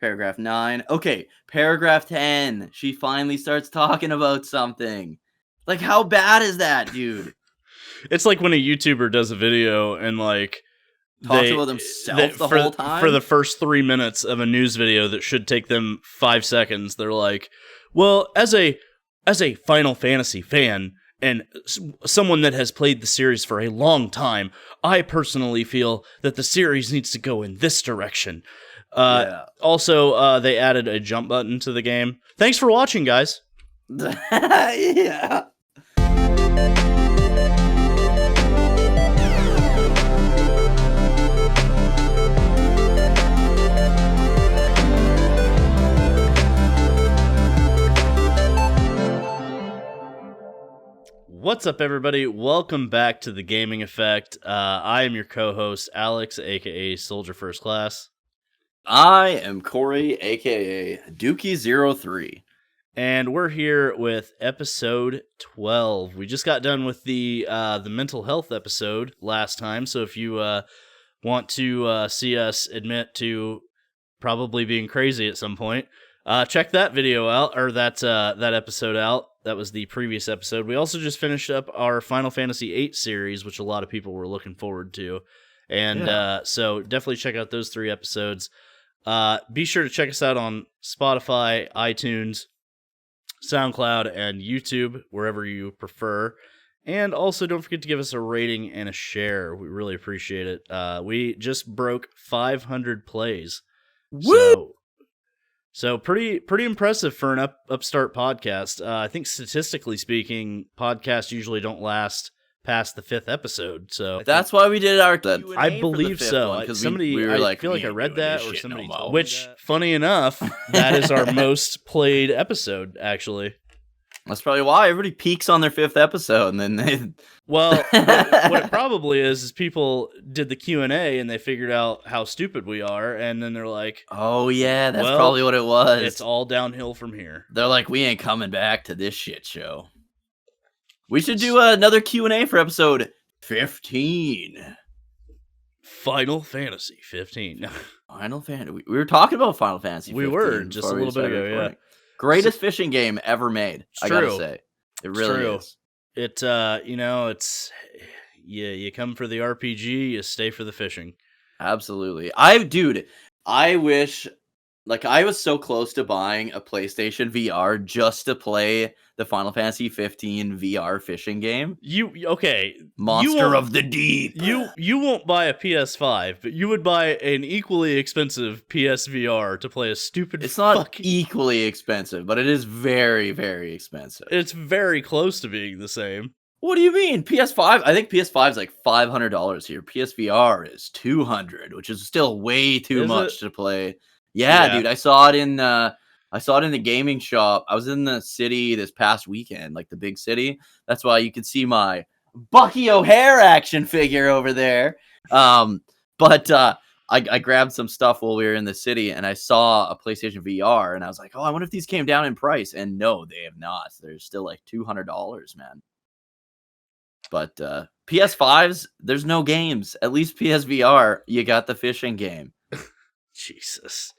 Paragraph 9. Okay, paragraph 10. She finally starts talking about something. Like, how bad is that, dude? It's like when a YouTuber does a video and like Talks about themselves the whole time? For the first 3 minutes of a news video that should take them 5 seconds, they're like, well, as a Final Fantasy fan and someone that has played the series for a long time, I personally feel that the series needs to go in this direction. Also, they added a jump button to the game. Thanks for watching, guys. Yeah. What's up, everybody? Welcome back to The Gaming Effect. I am your co-host, Alex, aka Soldier First Class. I am Corey, aka Dookie03. And we're here with episode 12. We just got done with the mental health episode last time, so if you want to see us admit to probably being crazy at some point, check that video out, or that episode out. That was the previous episode. We also just finished up our Final Fantasy VIII series, which a lot of people were looking forward to. And so definitely check out those 3 episodes. Be sure to check us out on Spotify, iTunes, SoundCloud, and YouTube, wherever you prefer. And also don't forget to give us a rating and a share. We really appreciate it. We just broke 500 plays. Woo! So pretty impressive for an upstart podcast. I think statistically speaking, podcasts usually don't last past the 5th episode. So that's why we did our Q&A. I believe so. One, somebody, we were I feel like I read that, or somebody told me that. Funny enough, that is our most played episode, actually. That's probably why everybody peaks on their 5th episode, and then they. Well, what it probably is people did the Q&A and they figured out how stupid we are, and then they're like, "Oh yeah, that's probably what it was. It's all downhill from here." They're like, "We ain't coming back to this shit show." We should do another Q&A for episode 15. Final Fantasy 15. Final Fantasy. We were talking about Final Fantasy 15. We were just a little bit ago, yeah. Greatest fishing game ever made. I gotta say, it really is. It it's you come for the RPG, you stay for the fishing. Absolutely. I wish, like, I was so close to buying a PlayStation VR just to play the Final Fantasy 15 VR fishing game. Monster of the Deep. You won't buy a PS5, but you would buy an equally expensive PSVR to play a stupid. It's not equally expensive, but it is very, very expensive. It's very close to being the same. What do you mean? PS5? I think PS5 is like $500 here. PSVR is $200, which is still way too much to play. Yeah, dude, I saw it in the gaming shop. I was in the city this past weekend, like the big city. That's why you can see my Bucky O'Hare action figure over there. But I grabbed some stuff while we were in the city, and I saw a PlayStation VR, and I was like, oh, I wonder if these came down in price. And no, they have not. They're still like $200, man. But PS5s, there's no games. At least PSVR, you got the fishing game. Jesus.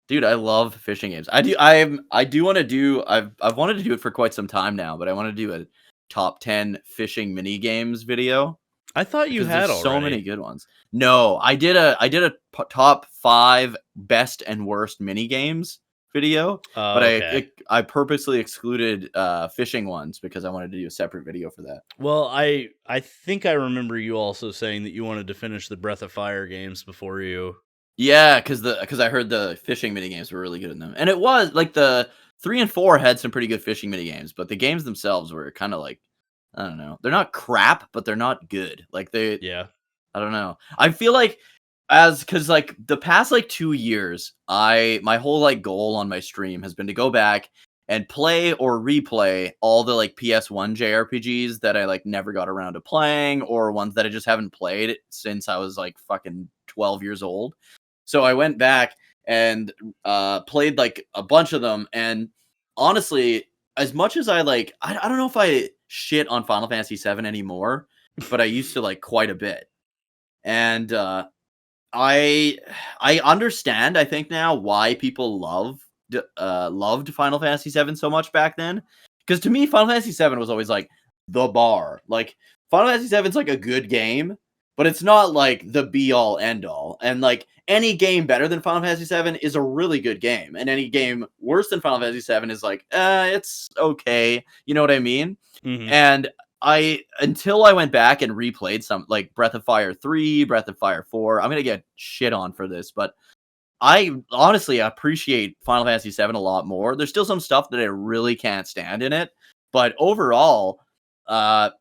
Dude, I love fishing games. I do want to do. I've wanted to do it for quite some time now, but I want to do a top 10 fishing mini games video. I thought you had already. So many good ones. No, I did a top 5 best and worst mini games video, but okay. I purposely excluded fishing ones because I wanted to do a separate video for that. Well, I think I remember you also saying that you wanted to finish the Breath of Fire games before you. Yeah, because I heard the fishing mini games were really good in them, and it was like the 3 and 4 had some pretty good fishing mini games, but the games themselves were kind of like, I don't know, they're not crap, but they're not good. Like I don't know. I feel like because like the past like 2 years, my whole like goal on my stream has been to go back and play or replay all the like PS1 JRPGs that I like never got around to playing, or ones that I just haven't played since I was like fucking 12 years old. So I went back and played like a bunch of them, and honestly, as much as I like, I don't know if I shit on Final Fantasy VII anymore, but I used to like quite a bit. And I understand, I think now, why people loved Final Fantasy VII so much back then. Because to me, Final Fantasy VII was always like the bar. Like Final Fantasy VII is like a good game, but it's not like the be all end all. And like any game better than Final Fantasy VII is a really good game, and any game worse than Final Fantasy VII is like, it's okay. You know what I mean? Mhm. And until I went back and replayed some like Breath of Fire 3, Breath of Fire 4, I'm gonna get shit on for this, but I honestly appreciate Final Fantasy VII a lot more. There's still some stuff that I really can't stand in it, but overall,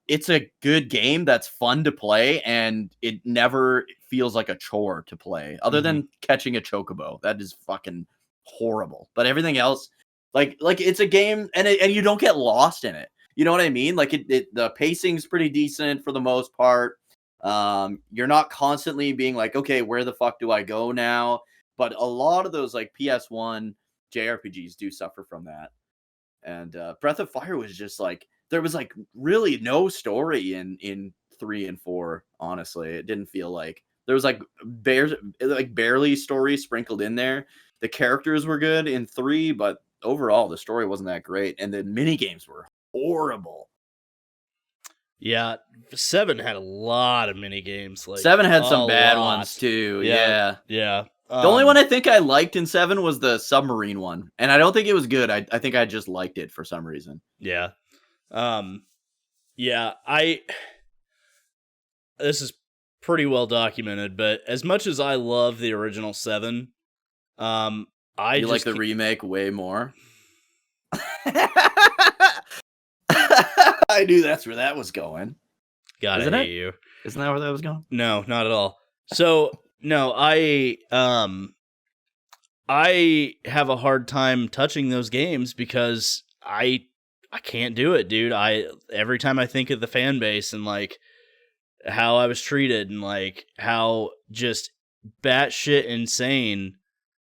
it's a good game that's fun to play, and it never feels like a chore to play, other than catching a chocobo. That is fucking horrible. But everything else, like it's a game, and you don't get lost in it. You know what I mean? Like the pacing's pretty decent for the most part. You're not constantly being like, okay, where the fuck do I go now? But a lot of those like PS1 JRPGs do suffer from that. And Breath of Fire was just like, there was like really no story in 3 and 4. Honestly, it didn't feel like there was like barely story sprinkled in there. The characters were good in 3, but overall the story wasn't that great, and the mini games were horrible. Yeah, 7 had a lot of mini games. Like 7 had some a bad lot. ones too. Yeah. The The only one I think I liked in 7 was the submarine one, and I don't think it was good. I think I just liked it for some reason. Yeah. This is pretty well documented, but as much as I love the original 7, I You just like the remake way more? I knew that's where that was going. gotta Isn't hate it? you. Isn't that where that was going? No, not at all. So no, I have a hard time touching those games because I can't do it, dude. Every time I think of the fan base and like how I was treated and like how just batshit insane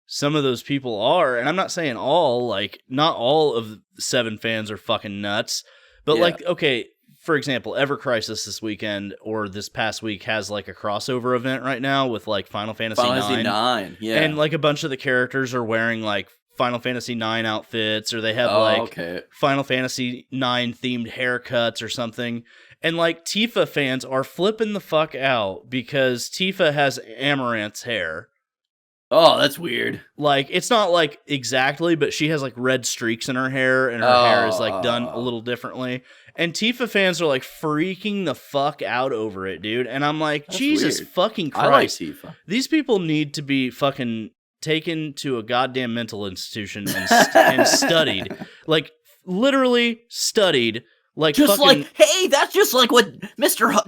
some of those people are, and I'm not saying all, like not all of the 7 fans are fucking nuts, but Yeah. like, okay, for example, Ever Crisis this weekend or this past week has like a crossover event right now with like Final Fantasy IX. Yeah. And like a bunch of the characters are wearing like Final Fantasy IX outfits, or they have okay. Final Fantasy IX themed haircuts or something. And like Tifa fans are flipping the fuck out because Tifa has Amaranth's hair. Oh, that's weird. Like, it's not like exactly, but she has like red streaks in her hair, and her hair is like done a little differently. And Tifa fans are like freaking the fuck out over it, dude. And I'm like, that's Jesus weird. fucking Christ. I like Tifa. These people need to be fucking taken to a goddamn mental institution and studied. Like, literally studied. Like, just fucking, like, hey, that's just like what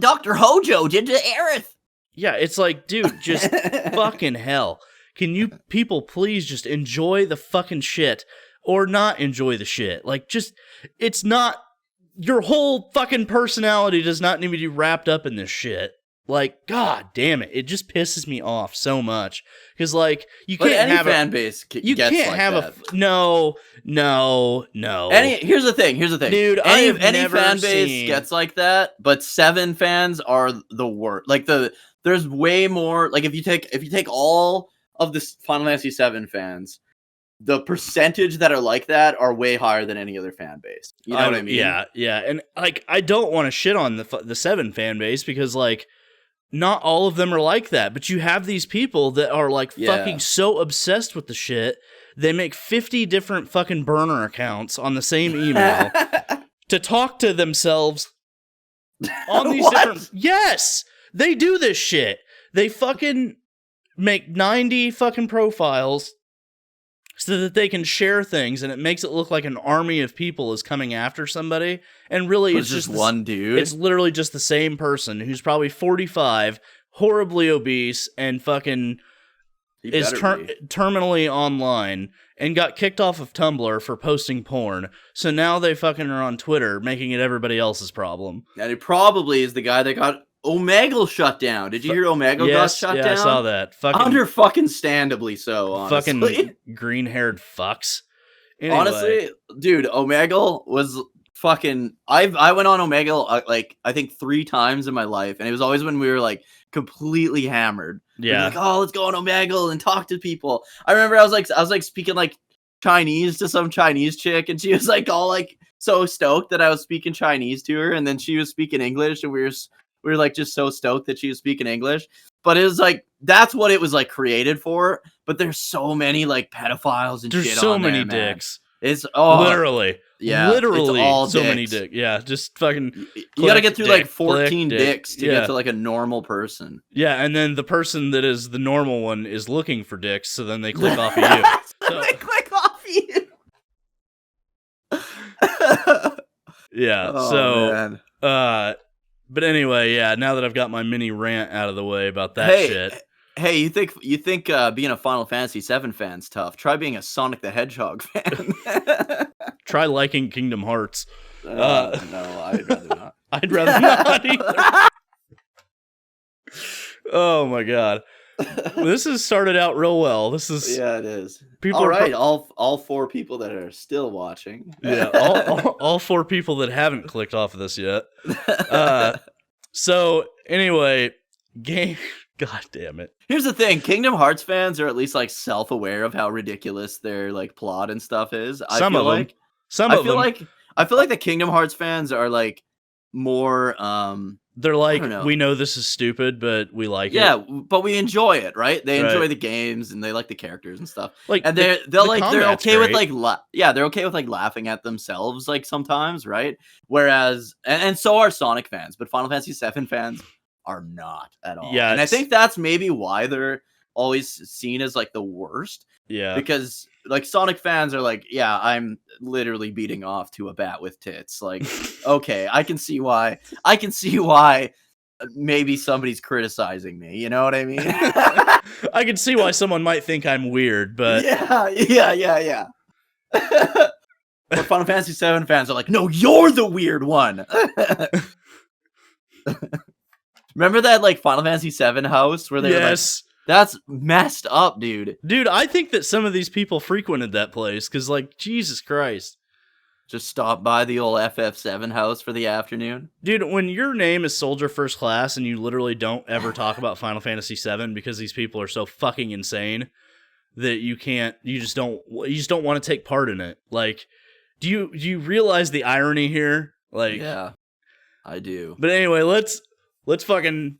Dr. Hojo did to Aerith. Yeah, it's like, dude, just fucking hell. Can you people please just enjoy the fucking shit or not enjoy the shit? Like, just, it's not, your whole fucking personality does not need to be wrapped up in this shit. Like, god damn it. It just pisses me off so much. Because, like, you can't have any fan base you gets can't like have that. No. Here's the thing. Dude, any fan base gets like that, but 7 fans are the worst. Like, there's way more, like, if you take all of the Final Fantasy VII fans, the percentage that are like that are way higher than any other fan base. You know what I mean? Yeah. And, like, I don't want to shit on the 7 fan base because, like, not all of them are like that. But you have these people that are, like, fucking so obsessed with the shit, they make 50 different fucking burner accounts on the same email to talk to themselves on these different... Yes! They do this shit. They fucking make 90 fucking profiles so that they can share things, and it makes it look like an army of people is coming after somebody. And really, it's just one dude. It's literally just the same person who's probably 45, horribly obese, and fucking is terminally online and got kicked off of Tumblr for posting porn. So now they fucking are on Twitter, making it everybody else's problem. And it probably is the guy that got Omegle shut down. Did you hear Omegle got shut down? Yeah, I saw that. Understandably so, honestly. Fucking green-haired fucks. Anyway. Honestly, dude, Omegle was fucking... I went on Omegle, like, I think 3 times in my life, and it was always when we were, like, completely hammered. We'd be Yeah. like, oh, let's go on Omegle and talk to people. I remember I was like speaking like Chinese to some Chinese chick, and she was like all like so stoked that I was speaking Chinese to her, and then she was speaking English, and we were like just so stoked that she was speaking English. But it was like that's what it was like created for. But there's so many like pedophiles and There's shit so on many there, dicks. man. It's Literally. yeah, Literally it's all so dicks. many dicks. Yeah, just fucking You got to get through like 14 dick. dicks to get to like a normal person. Yeah, and then the person that is the normal one is looking for dicks, so then they click off of you. So, they click off you. Yeah. Oh, so, man. but anyway, yeah. Now that I've got my mini rant out of the way about that shit. Hey, you think being a Final Fantasy VII fan's tough? Try being a Sonic the Hedgehog fan. Try liking Kingdom Hearts. No, I'd rather not. I'd rather not either. Oh my god. This has started out real well. This is yeah, it is. People all right, all 4 people that are still watching. Yeah, all 4 people that haven't clicked off of this yet. So anyway, game. God damn it. Here's the thing: Kingdom Hearts fans are at least like self-aware of how ridiculous their like plot and stuff is. I feel like the Kingdom Hearts fans are like more. They're like, we know this is stupid, but we like it. Yeah, but we enjoy it, right? They enjoy the games and they like the characters and stuff. Like, and they're okay with like they're okay with like laughing at themselves like sometimes, right? Whereas and so are Sonic fans, but Final Fantasy VII fans are not at all. Yeah, and I think that's maybe why they're always seen as like the worst. Yeah, because like Sonic fans are like, yeah, I'm literally beating off to a bat with tits. Like, okay, I can see why maybe somebody's criticizing me. You know what I mean? I can see why someone might think I'm weird, but yeah. But Final Fantasy VII fans are like, no, you're the weird one. Remember that like Final Fantasy VII house where they were like, that's messed up, dude. Dude, I think that some of these people frequented that place because, like, Jesus Christ. Just stop by the old FF7 house for the afternoon. Dude, when your name is Soldier First Class and you literally don't ever talk about Final Fantasy VII because these people are so fucking insane that you just don't want to take part in it. Like, do you realize the irony here? Like, yeah, I do. But anyway, let's fucking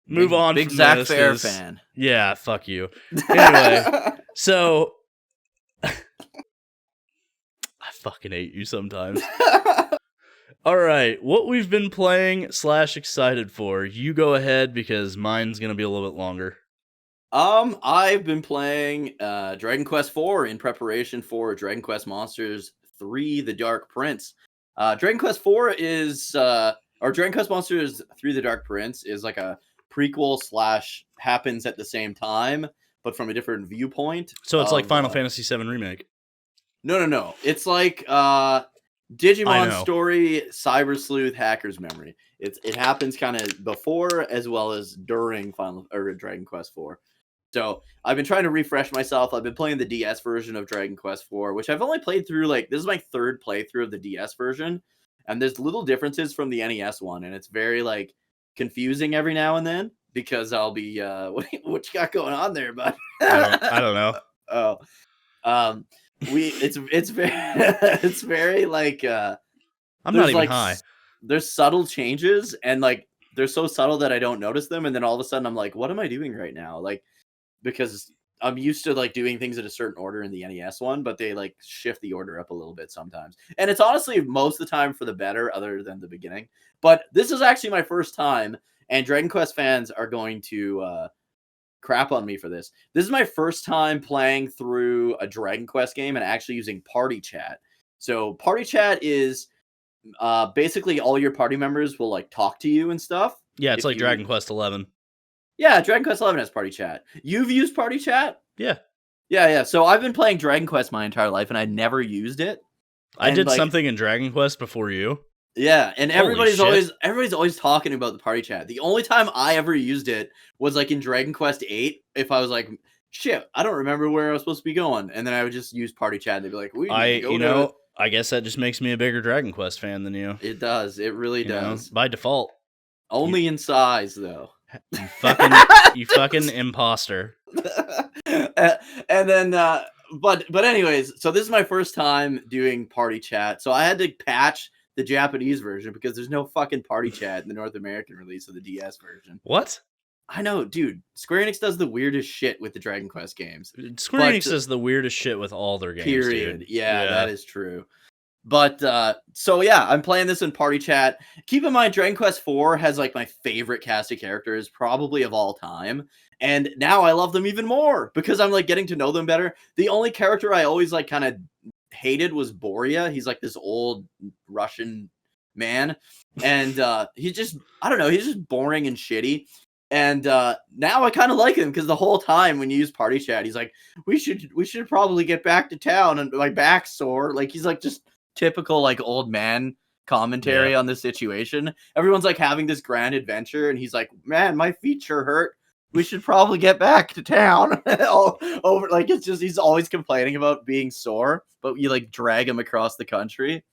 move on. Big Zack Fair fan. Yeah, fuck you. Anyway, so I fucking hate you sometimes. All right, what we've been playing / excited for. You go ahead because mine's gonna be a little bit longer. I've been playing Dragon Quest IV in preparation for Dragon Quest Monsters 3: The Dark Prince. Dragon Quest IV is or Dragon Quest Monsters 3: The Dark Prince is like a prequel / happens at the same time, but from a different viewpoint. So it's like Final Fantasy VII Remake. No. It's like Digimon Story, Cyber Sleuth, Hacker's Memory. It happens kind of before as well as during Dragon Quest IV. So I've been trying to refresh myself. I've been playing the DS version of Dragon Quest IV, which I've only played through this is my 3rd playthrough of the DS version, and there's little differences from the NES one, and it's very like confusing every now and then because I'll be what you got going on there, bud? I don't know. It's very like I'm not even high. There's subtle changes and like they're so subtle that I don't notice them, and then all of a sudden I'm like, what am I doing right now? Like, because I'm used to like doing things in a certain order in the NES one, but they like shift the order up a little bit sometimes. And it's honestly most of the time for the better other than the beginning. But this is actually my first time, and Dragon Quest fans are going to crap on me for this. This is my first time playing through a Dragon Quest game and actually using party chat. So party chat is basically all your party members will like talk to you and stuff. Yeah, it's like Dragon Quest 11. Yeah, Dragon Quest 11 has party chat. You've used party chat? Yeah. Yeah. So I've been playing Dragon Quest my entire life, and I never used it. I did something in Dragon Quest before you. Yeah, and everybody's always talking about the party chat. The only time I ever used it was like in Dragon Quest 8. If I was like, shit, I don't remember where I was supposed to be going, and then I would just use party chat, and they'd be like, I guess that just makes me a bigger Dragon Quest fan than you. It does. It really does. By default. Only in size, though. You fucking imposter. And then, but anyways, so this is my first time doing party chat. So I had to patch the Japanese version because there's no fucking party chat in the North American release of the DS version. What? I know, dude. Square Enix does the weirdest shit with the Dragon Quest games. Square Enix does the weirdest shit with all their games, period. dude. Yeah, that is true. But so yeah, I'm playing this in party chat. Keep in mind, Dragon Quest IV has like my favorite cast of characters probably of all time, and now I love them even more because I'm like getting to know them better. The only character I always like kind of hated was Boria. He's like this old Russian man, and he's just, I don't know, he's just boring and shitty. And now I kind of like him because the whole time when you use party chat, he's like, we should probably get back to town, and my back's sore. Like he's like just typical like old man commentary on the situation. Everyone's like having this grand adventure, and he's like, man, my feet sure hurt. We should probably get back to town. Over, like, it's just, he's always complaining about being sore, but you like drag him across the country.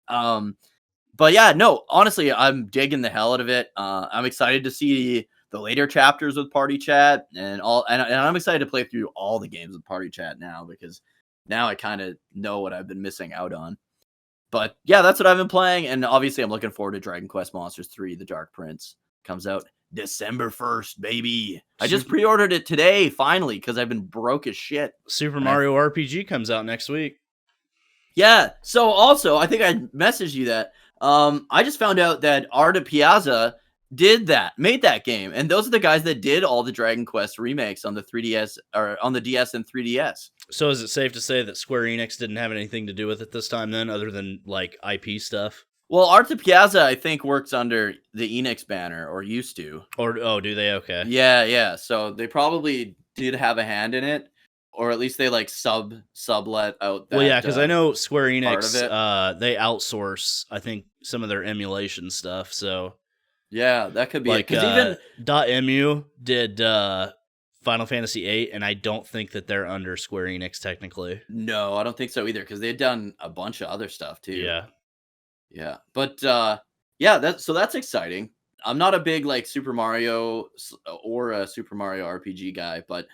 But yeah, no, honestly, I'm digging the hell out of it. I'm excited to see the later chapters with party chat and all, and I'm excited to play through all the games with party chat now because now I kind of know what I've been missing out on. But yeah, that's what I've been playing, and obviously I'm looking forward to Dragon Quest Monsters 3, The Dark Prince. Comes out December 1st, baby. I just pre-ordered it today, finally, because I've been broke as shit. Super Mario RPG comes out next week. Yeah, so also, I think I messaged you that. I just found out that Arte Piazza made that game, and those are the guys that did all the Dragon Quest remakes on the 3DS, or on the DS and 3DS. So is it safe to say that Square Enix didn't have anything to do with it this time then, other than like IP stuff? Well, Arte Piazza, I think, works under the Enix banner, or used to. Or do they? Okay. Yeah. So they probably did have a hand in it, or at least they like sublet out that. Well, yeah, because I know Square Enix, they outsource, I think, some of their emulation stuff. So yeah, that could be like even .emu did Final Fantasy VIII, and I don't think that they're under Square Enix technically. No, I don't think so either, because they've done a bunch of other stuff too. Yeah, but yeah, that's exciting. I'm not a big like Super Mario or a Super Mario RPG guy, but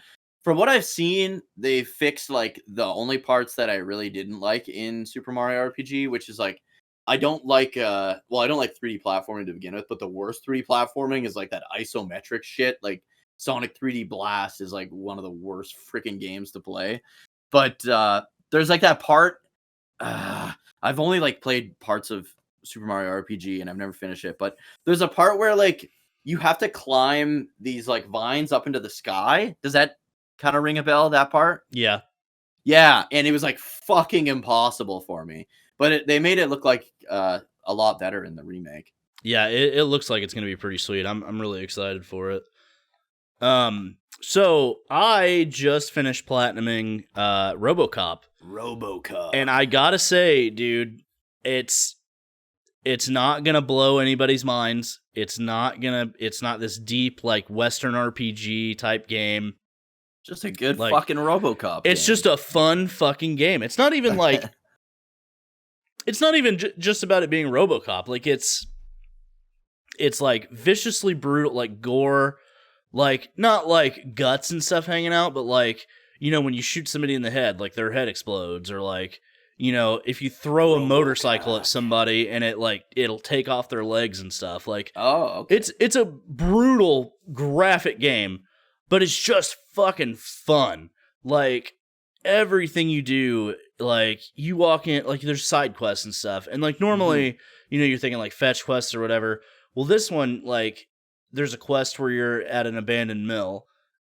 from what I've seen, they fixed like the only parts that I really didn't like in Super Mario RPG, which is like I don't like 3D platforming to begin with, but the worst 3D platforming is like that isometric shit. Like Sonic 3D Blast is like one of the worst freaking games to play. But there's like that part. I've only like played parts of Super Mario RPG and I've never finished it. But there's a part where like you have to climb these like vines up into the sky. Does that kind of ring a bell? That part? Yeah. And it was like fucking impossible for me. But they made it look like a lot better in the remake. Yeah, it looks like it's gonna be pretty sweet. I'm really excited for it. So I just finished platinuming RoboCop. And I gotta say, dude, it's not gonna blow anybody's minds. It's not this deep like Western RPG type game. Just a good like, fucking RoboCop. It's game. Just a fun fucking game. It's not even like it's not even just about it being RoboCop. Like it's like viciously brutal, like gore, like not like guts and stuff hanging out, but like, you know, when you shoot somebody in the head, like their head explodes, or like, you know, if you throw a motorcycle at somebody and it'll take off their legs and stuff. Like, oh, okay. It's a brutal graphic game, but it's just fucking fun. Like everything you do, like you walk in, like there's side quests and stuff, and like normally, you know, you're thinking like fetch quests or whatever. Well, this one, like, there's a quest where you're at an abandoned mill,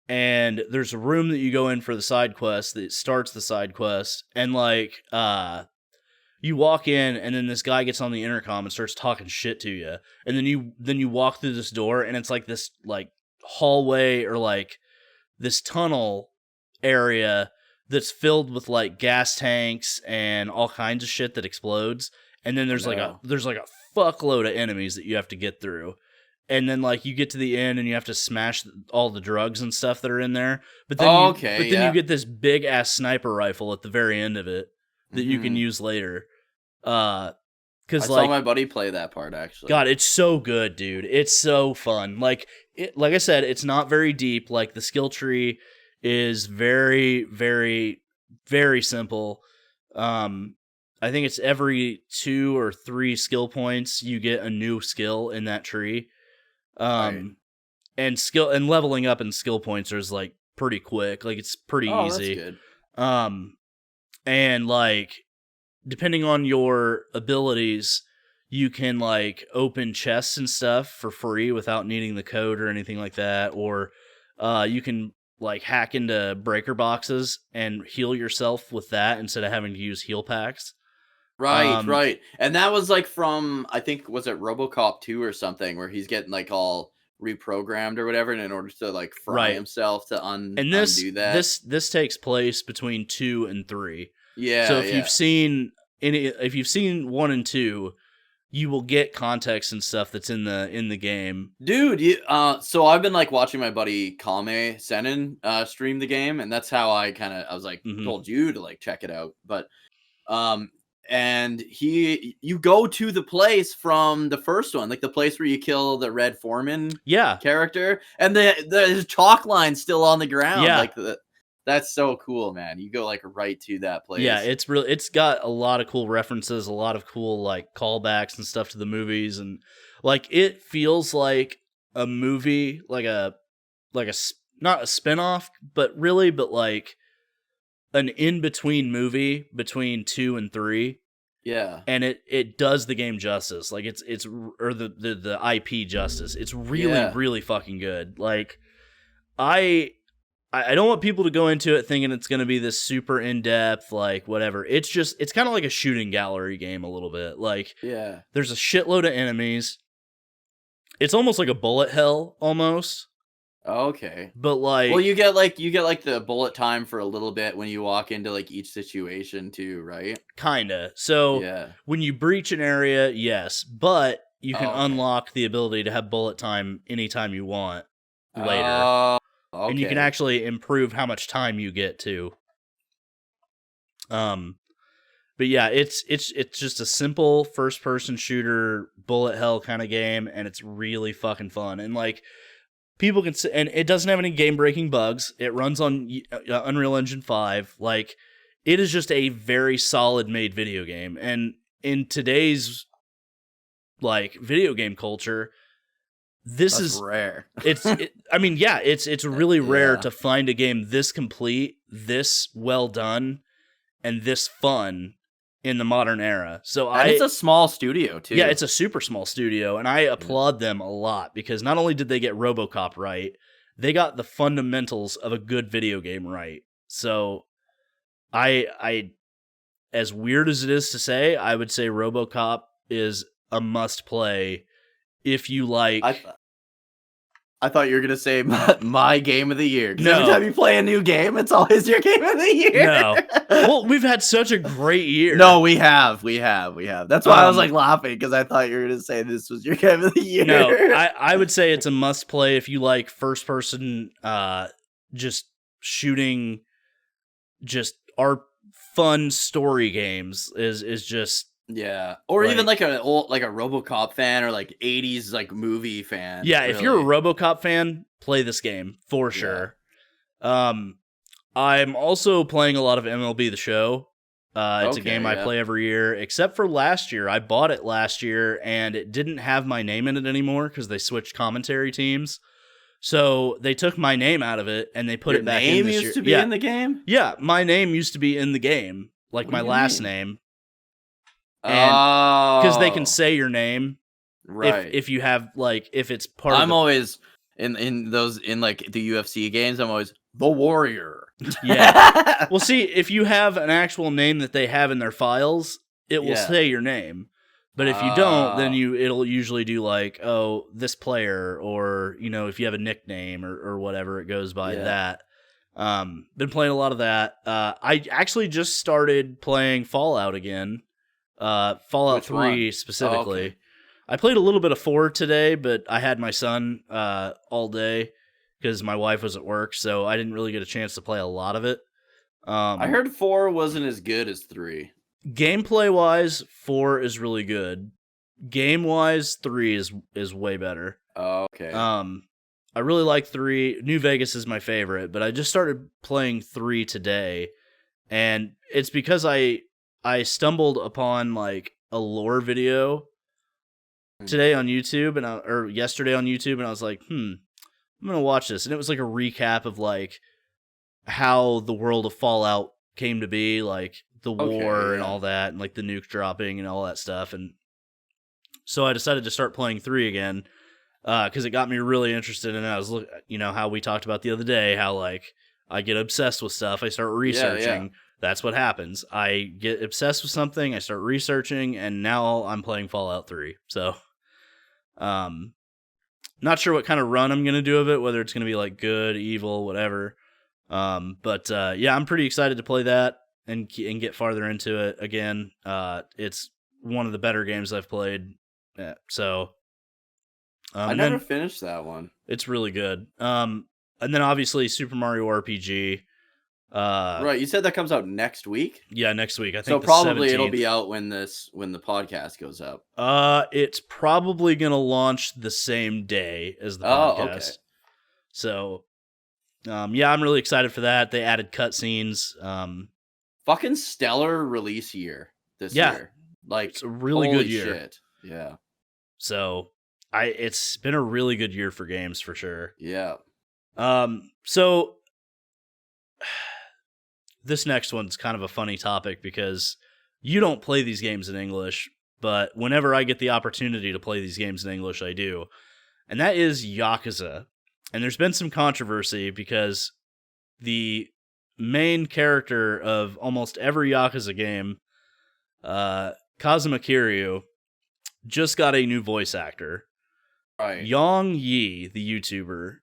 and there's a room that you go in for the side quest that starts the side quest, and like, you walk in, and then this guy gets on the intercom and starts talking shit to you, and then you walk through this door, and it's like this like hallway or like this tunnel area that's filled with like gas tanks and all kinds of shit that explodes, and then there's like a fuckload of enemies that you have to get through, and then like you get to the end and you have to smash all the drugs and stuff that are in there, but then you get this big ass sniper rifle at the very end of it that you can use later. Because I saw my buddy play that part actually. God, it's so good, dude. It's so fun. Like I said, it's not very deep. Like the skill tree is very, very, very simple. I think it's every 2 or 3 skill points you get a new skill in that tree. Right. And leveling up in skill points is like pretty quick. Like it's pretty easy. That's good. And like depending on your abilities, you can like open chests and stuff for free without needing the code or anything like that. Or you can like hack into breaker boxes and heal yourself with that instead of having to use heal packs. Right. And that was like from, I think, was it RoboCop 2 or something, where he's getting like all reprogrammed or whatever, and in order to like fry himself to and undo that. This takes place between 2 and 3. Yeah. So if you've seen 1 and 2, you will get context and stuff that's in the game. Dude, so I've been like watching my buddy Kame Senin stream the game, and that's how I was like told you to like check it out. But and you go to the place from the first one, like the place where you kill the Red Foreman character, and there's chalk lines still on the ground. Like that's so cool, man. You go like right to that place. Yeah, it's got a lot of cool references, a lot of cool like callbacks and stuff to the movies, and like it feels like a movie, like a not a spinoff, but like an in-between movie between 2 and 3. Yeah. And it does the game justice. Like it's or the IP justice. It's really fucking good. Like I don't want people to go into it thinking it's going to be this super in-depth, like, whatever. It's kind of like a shooting gallery game a little bit. Like, there's a shitload of enemies. It's almost like a bullet hell, almost. Okay. But, like... Well, you get the bullet time for a little bit when you walk into, like, each situation, too, right? Kinda. So, when you breach an area, yes. But you can unlock the ability to have bullet time anytime you want later. Okay. And you can actually improve how much time you get too. But yeah, it's just a simple first person shooter bullet hell kind of game, and it's really fucking fun. And like people can and it doesn't have any game breaking bugs. It runs on Unreal Engine 5. Like it is just a very solid made video game. And in today's like video game culture, That's is rare. It's really rare to find a game this complete, this well done, and this fun in the modern era. So it's a small studio too. Yeah, it's a super small studio, and I applaud them a lot because not only did they get RoboCop right, they got the fundamentals of a good video game right. So I as weird as it is to say, I would say RoboCop is a must play if you like. I thought you were going to say my game of the year. No. Every time you play a new game, it's always your game of the year. No. Well, we've had such a great year. No, we have. That's why I was like laughing, because I thought you were going to say this was your game of the year. No, I would say it's a must play if you like first person, just shooting, just our fun story games is just. Yeah, or like, even like a RoboCop fan or like 80s like movie fan. Yeah, really. If you're a RoboCop fan, play this game for sure. I'm also playing a lot of MLB The Show. It's a game I play every year, except for last year. I bought it last year and it didn't have my name in it anymore because they switched commentary teams. So they took my name out of it and they put it back in this year. Your name used to be in the game? Yeah, my name used to be in the game, like my last name. Because they can say your name, right? If you have like, if it's part. I'm always in like the UFC games. I'm always the Warrior. Yeah. Well, see, if you have an actual name that they have in their files, it will say your name. But if you don't, then it'll usually do like, oh, this player, or if you have a nickname or whatever, it goes by that. Been playing a lot of that. I actually just started playing Fallout again. Fallout 3 specifically. Okay. I played a little bit of 4 today, but I had my son all day because my wife was at work, so I didn't really get a chance to play a lot of it. I heard 4 wasn't as good as 3. Gameplay wise, 4 is really good. Game wise, 3 is way better. Okay. I really like 3. New Vegas is my favorite, but I just started playing 3 today, and it's because I stumbled upon like a lore video today on YouTube or yesterday on YouTube, and I was like, I'm gonna watch this, and it was like a recap of like how the world of Fallout came to be, like the war and all that, and like the nuke dropping and all that stuff, and so I decided to start playing 3 again. Because it got me really interested, and I was how we talked about the other day, how like I get obsessed with stuff, I start researching. Yeah. That's what happens. I get obsessed with something, I start researching, and now I'm playing Fallout 3. So, not sure what kind of run I'm gonna do of it, whether it's gonna be like good, evil, whatever. But I'm pretty excited to play that and get farther into it again. It's one of the better games I've played. So. I never finished that one. It's really good. And then obviously Super Mario RPG. Right, you said that comes out next week? Yeah, next week. I think so probably 17th. It'll be out when the podcast goes up. It's probably gonna launch the same day as the podcast. Okay. So, I'm really excited for that. They added cutscenes. Fucking stellar release year this year. Like, it's a really good year. Shit. Yeah. So. It's been a really good year for games for sure. Yeah. So this next one's kind of a funny topic because you don't play these games in English, but whenever I get the opportunity to play these games in English, I do. And that is Yakuza. And there's been some controversy because the main character of almost every Yakuza game, Kazuma Kiryu, just got a new voice actor. Right. Yongyea, the YouTuber.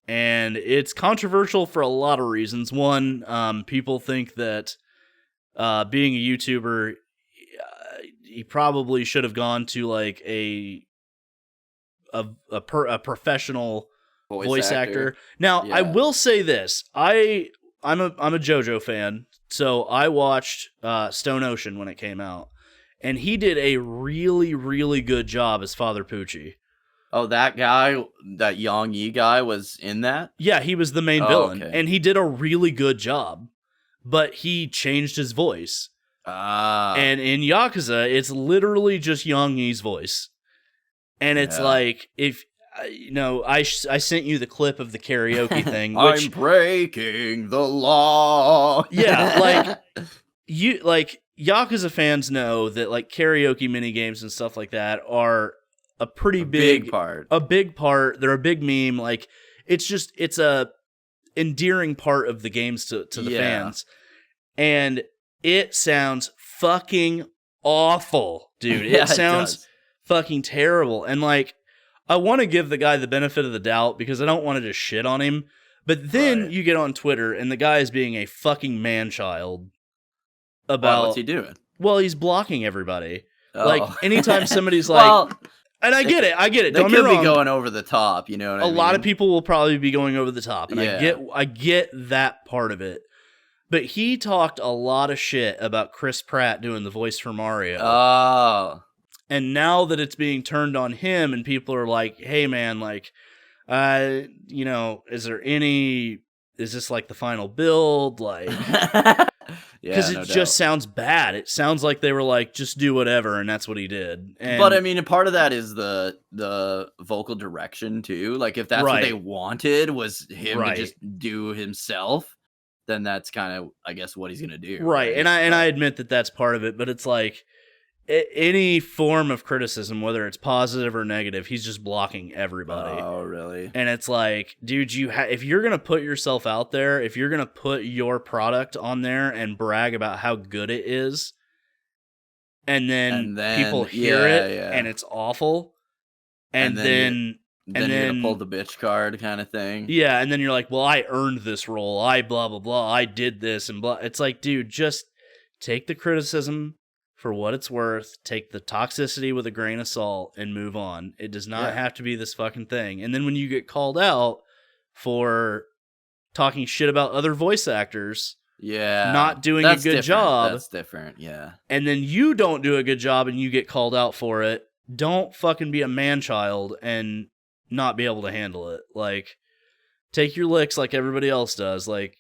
And it's controversial for a lot of reasons. One, people think that being a YouTuber, he probably should have gone to like a professional voice actor. Now, I will say this: I'm a JoJo fan, so I watched Stone Ocean when it came out. And he did a really, really good job as Father Pucci. Oh, that guy, that Yongyea guy was in that? Yeah, he was the main villain. Okay. And he did a really good job. But he changed his voice. And in Yakuza, it's literally just Yongyea's voice. And it's like, if... I sent you the clip of the karaoke thing. Which, I'm breaking the law. Yeah, Yakuza fans know that like karaoke minigames and stuff like that are a pretty big part. A big part. They're a big meme. Like it's a endearing part of the games to the fans. And it sounds fucking awful, dude. It sounds fucking terrible. And like I want to give the guy the benefit of the doubt because I don't want to just shit on him. But then you get on Twitter and the guy is being a fucking man-child. About what's he doing? Well, he's blocking everybody. Like anytime somebody's like, and I get it. They could be going over the top, you know what I mean? A lot of people will probably be going over the top, and I get that part of it. But he talked a lot of shit about Chris Pratt doing the voice for Mario. Oh. And now that it's being turned on him, and people are like, "Hey, man, like, is this like the final build, like?" Because it just sounds bad. It sounds like they were like, just do whatever, and that's what he did. But I mean, a part of that is the vocal direction too. Like, if that's what they wanted was him to just do himself, then that's kind of, I guess, what he's gonna do. Right. And I admit that that's part of it, but it's like any form of criticism, whether it's positive or negative, he's just blocking everybody. Oh, really? And it's like, dude, if you're going to put yourself out there, if you're going to put your product on there and brag about how good it is, and then people hear it and it's awful, and then you're gonna pull the bitch card kind of thing. Yeah, and then you're like, well, I earned this role. I blah, blah, blah. I did this and blah. It's like, dude, just take the criticism for what it's worth, take the toxicity with a grain of salt, and move on. It does not have to be this fucking thing. And then when you get called out for talking shit about other voice actors, Yeah. not doing a That's good different. job, That's different. Yeah. and then you don't do a good job and you get called out for it, don't fucking be a man-child and not be able to handle it. Like, take your licks like everybody else does. Like,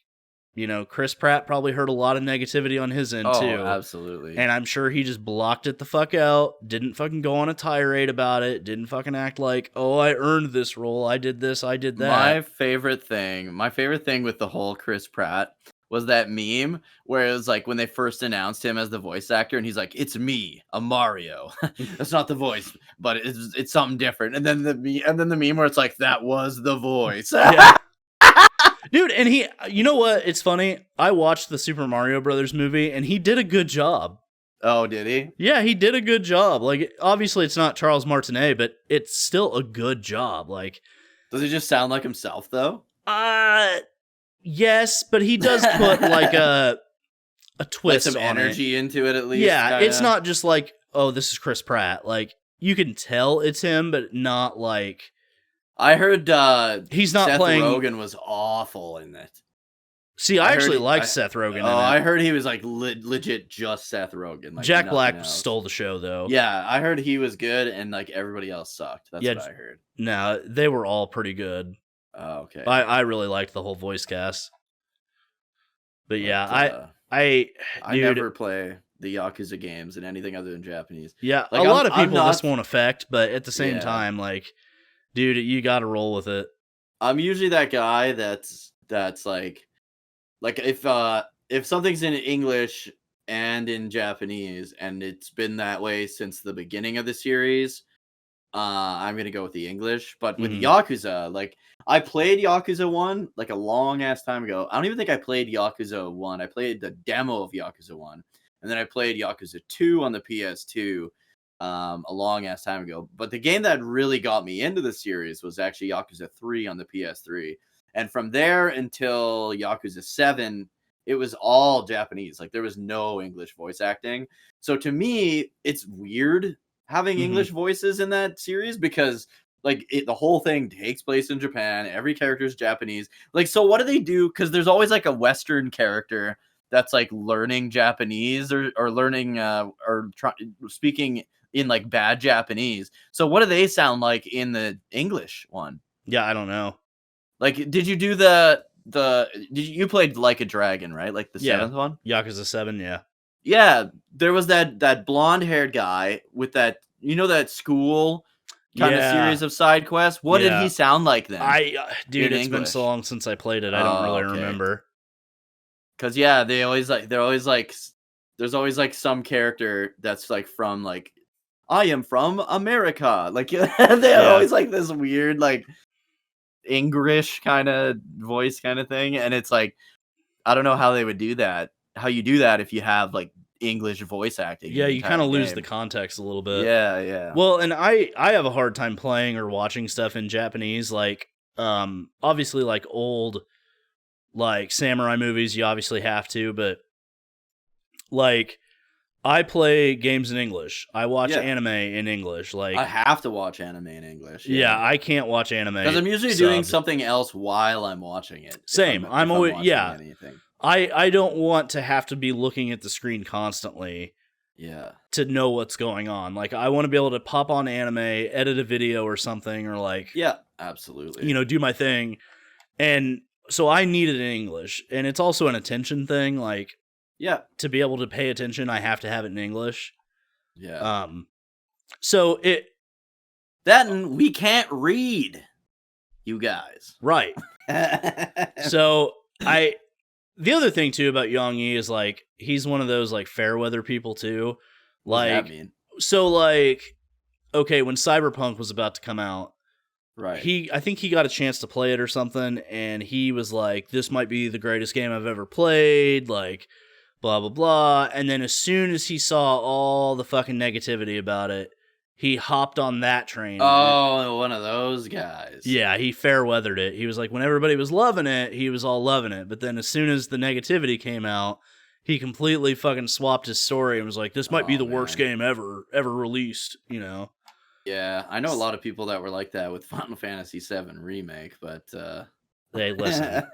you know, Chris Pratt probably heard a lot of negativity on his end, too. Absolutely. And I'm sure he just blocked it the fuck out, didn't fucking go on a tirade about it, didn't fucking act like, oh, I earned this role, I did this, I did that. My favorite thing with the whole Chris Pratt was that meme where it was like when they first announced him as the voice actor, and he's like, "It's me, a Mario." That's not the voice, but it's something different. And then the meme where it's like, "That was the voice." Yeah. Dude, and you know what? It's funny. I watched the Super Mario Brothers movie, and he did a good job. Oh, did he? Yeah, he did a good job. Like, obviously, it's not Charles Martinet, but it's still a good job. Like, does he just sound like himself though? Yes, but he does put like a twist, like some on energy into it at least. Yeah, kinda. It's not just like, oh, this is Chris Pratt. Like, you can tell it's him, but not like. I heard he's not Seth playing. Rogen was awful in it. See, I actually like Seth Rogen. I heard he was like legit just Seth Rogen. Like Jack Black else. stole the show, though. Yeah, I heard he was good, and like everybody else sucked. That's what I heard. No, they were all pretty good. Oh, okay. I really liked the whole voice cast. But yeah, I never play the Yakuza games in anything other than Japanese. Yeah, like, a lot of people this won't affect, but at the same time, like, dude, you got to roll with it. I'm usually that guy that's like if something's in English and in Japanese, and it's been that way since the beginning of the series, I'm gonna go with the English. But with Yakuza, like, I played Yakuza 1 like a long ass time ago. I don't even think I played Yakuza 1. I played the demo of Yakuza 1, and then I played Yakuza 2 on the PS2 a long ass time ago. But the game that really got me into the series was actually Yakuza 3 on the PS3. And from there until Yakuza 7, it was all Japanese. Like, there was no English voice acting. So to me, it's weird having English voices in that series because, like, the whole thing takes place in Japan. Every character is Japanese. Like, so what do they do? Because there's always like a Western character that's like learning Japanese or learning speaking in like bad Japanese. So what do they sound like in the English one? Yeah, I don't know. Like, did you do you played Like a Dragon, right? Like the 7th one? Yakuza 7, yeah. Yeah, there was that blonde-haired guy with that, that school kind of series of side quests. What did he sound like then? Dude, it's been so long since I played it. I don't really remember. Cuz there's always like some character that's like from like, I am from America. Like, they're always like this weird like English kind of voice kind of thing, and it's like, I don't know how they would do that. How you do that if you have like English voice acting? Yeah, you kind of lose the context a little bit. Yeah. Well, and I have a hard time playing or watching stuff in Japanese. Like, obviously, like old like samurai movies, you obviously have to, but like, I play games in English. I watch anime in English. Like, I have to watch anime in English. Yeah, I can't watch anime because I'm usually doing something else while I'm watching it. Same. I'm always anything. I don't want to have to be looking at the screen constantly. Yeah. To know what's going on. Like, I want to be able to pop on anime, edit a video or something, or like, yeah, absolutely. Do my thing. And so I need it in English, and it's also an attention thing. Like, yeah, to be able to pay attention, I have to have it in English. Yeah. So and we can't read, you guys. Right. So the other thing too about Yongyea is like, he's one of those like fair weather people too. Like, what does that mean? So like, okay, when Cyberpunk was about to come out, right? I think he got a chance to play it or something, and he was like, "This might be the greatest game I've ever played." Like, blah, blah, blah. And then as soon as he saw all the fucking negativity about it, he hopped on that train. Oh, one of those guys. Yeah, he fair weathered it. He was like, when everybody was loving it, he was all loving it. But then as soon as the negativity came out, he completely fucking swapped his story and was like, this might be the worst game ever released, Yeah, I know a lot of people that were like that with Final Fantasy VII Remake, but Hey, listen.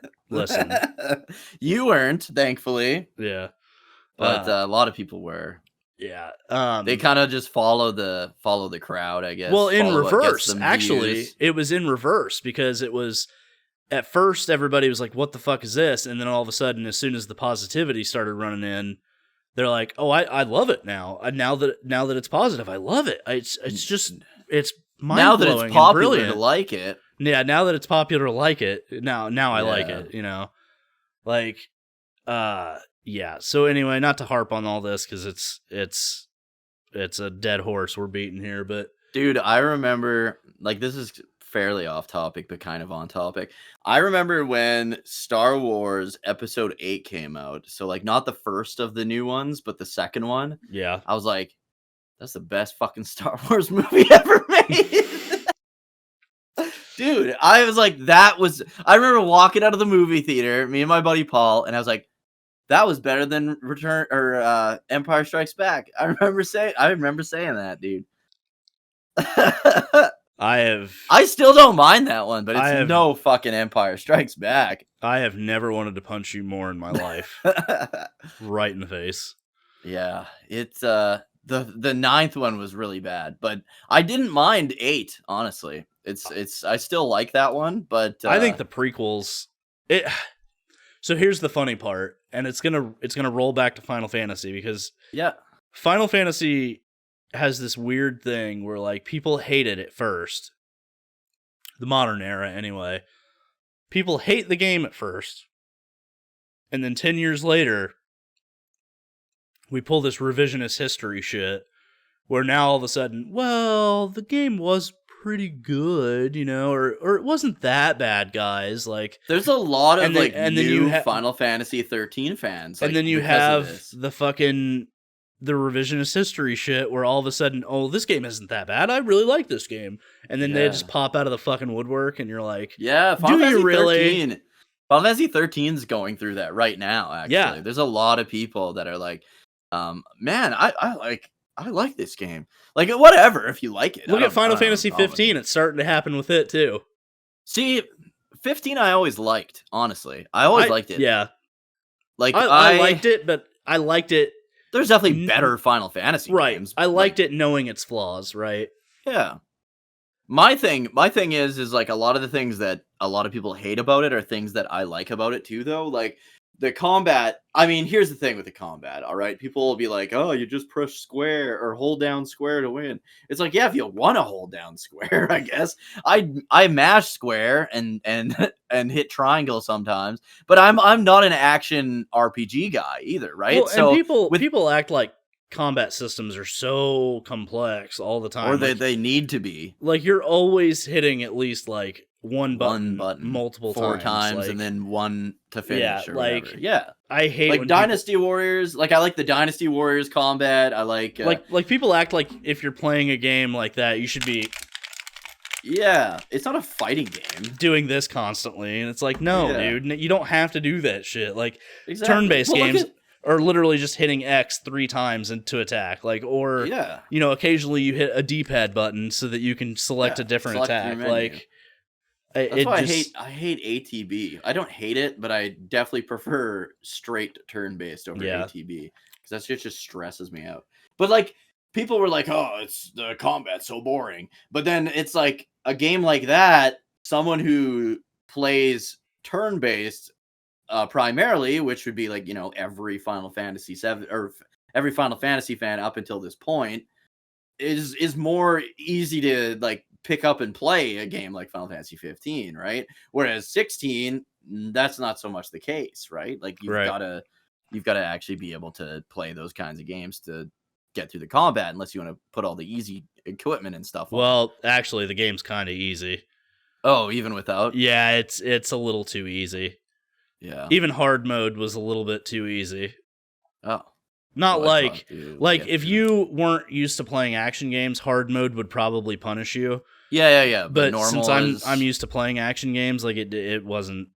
You weren't, thankfully, Yeah, but a lot of people were. yeah. They kind of just follow the crowd, I Well, guess. in Follow what gets reverse, them actually, views. it was in reverse because it was at first everybody was like, "What the fuck is this?" And then all of a sudden, as soon as the positivity started running in, they're like, "Oh, I love it now. Now that it's positive, I love it. It's just it's Now mind that it's blowing and popular to brilliant. like it, Yeah, now that it's popular to like it, now I like yeah. it. Like, yeah. So anyway, not to harp on all this because it's a dead horse we're beating here, but Dude, I remember, like, this is fairly off topic, but kind of on topic. I remember when Star Wars Episode 8 came out. So, like, not the first of the new ones, but the second one. yeah. I was like, that's the best fucking Star Wars movie ever made. Dude, I was like, I remember walking out of the movie theater, me and my buddy Paul, and I was like, that was better than Return or Empire Strikes Back. I remember saying that, dude. I still don't mind that one, but it's no fucking Empire Strikes Back. I have never wanted to punch you more in my life. Right in the face. Yeah, it's the ninth one was really bad, but I didn't mind 8, honestly. I still like that one, but I think the prequels So here's the funny part, and it's gonna roll back to Final Fantasy because yeah. Final Fantasy has this weird thing where like people hate it at first. The modern era anyway. People hate the game at first. And then 10 years later, we pull this revisionist history shit where now all of a sudden, well, the game was pretty good, or it wasn't that bad, guys. Like, there's a lot of new then Final Fantasy 13 fans, and then you have the fucking the revisionist history shit where all of a sudden, oh, this game isn't that bad. I really like this game, and then they just pop out of the fucking woodwork, and you're like, yeah, Final Fantasy 13. Final Fantasy 13 is going through that right now. Actually, there's a lot of people that are like, man, I like this game. Like, whatever, if you like it. Look at Final Fantasy 15. It's starting to happen with it, too. See, 15 I always liked, honestly. I always liked it. Yeah. Like, I liked it, but I liked it. There's definitely better Final Fantasy games. I liked it knowing its flaws, right? Yeah. My thing is like a lot of the things that a lot of people hate about it are things that I like about it, too, though. Like, the combat, I mean, here's the thing with the combat, all right? People will be like, oh, you just push square or hold down square to win. It's like, yeah, if you want to hold down square, I guess. I mash square and and hit triangle sometimes, but I'm not an action RPG guy either, right? Well, so and people act like combat systems are so complex all the time. Or they need to be. Like, you're always hitting at least like one button multiple four times like, and then one to finish or like whatever. Yeah. I hate like Dynasty Warriors. Like, I like the Dynasty Warriors combat. I like people act like if you're playing a game like that, you should be it's not a fighting game. Doing this constantly, and it's like, no, dude, you don't have to do that shit. Like, exactly. Turn-based games are literally just hitting X 3 times to attack. Like, or occasionally you hit a D-pad button so that you can select a different attack. Like, that's why I hate ATB. I don't hate it, but I definitely prefer straight turn-based over ATB because that shit just stresses me out. But like, people were like, "Oh, it's the combat's so boring." But then it's like a game like that, someone who plays turn-based primarily, which would be like, every Final Fantasy 7 or every Final Fantasy fan up until this point, is more easy to like pick up and play a game like Final Fantasy 15, right? Whereas 16, that's not so much the case, right? Like, you've got to actually be able to play those kinds of games to get through the combat, unless you want to put all the easy equipment and stuff on. Well, actually, the game's kind of easy. Oh, even without? Yeah, it's a little too easy. Yeah. Even hard mode was a little bit too easy. Oh. Not like if you weren't used to playing action games, hard mode would probably punish you. Yeah. But since I'm used to playing action games, like it wasn't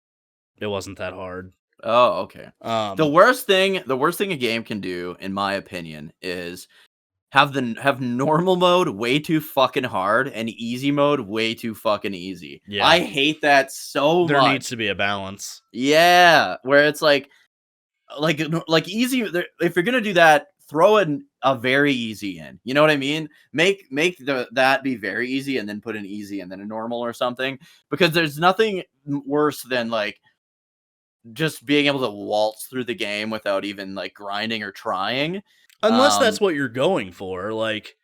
that hard. Oh, okay. The worst thing a game can do, in my opinion, is have normal mode way too fucking hard and easy mode way too fucking easy. Yeah. I hate that so much. There needs to be a balance. Yeah, where it's like easy. If you're gonna do that, throw in a very easy in. You know what I mean? Make that be very easy, and then put an easy and then a normal or something. Because there's nothing worse than like just being able to waltz through the game without even like grinding or trying. Unless that's what you're going for, like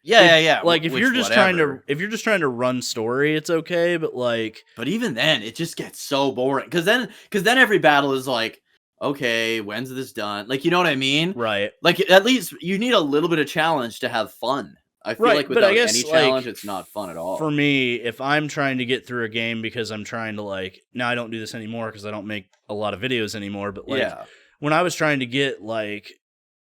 yeah. Like if you're just trying to run story, it's okay, but like, but even then, it just gets so boring because then every battle is like, okay, when's this done? Like, you know what I mean? Right. Like at least you need a little bit of challenge to have fun. I feel like without any challenge, it's not fun at all. For me, if I'm trying to get through a game because I'm trying to like, now I don't do this anymore because I don't make a lot of videos anymore, but like when I was trying to get like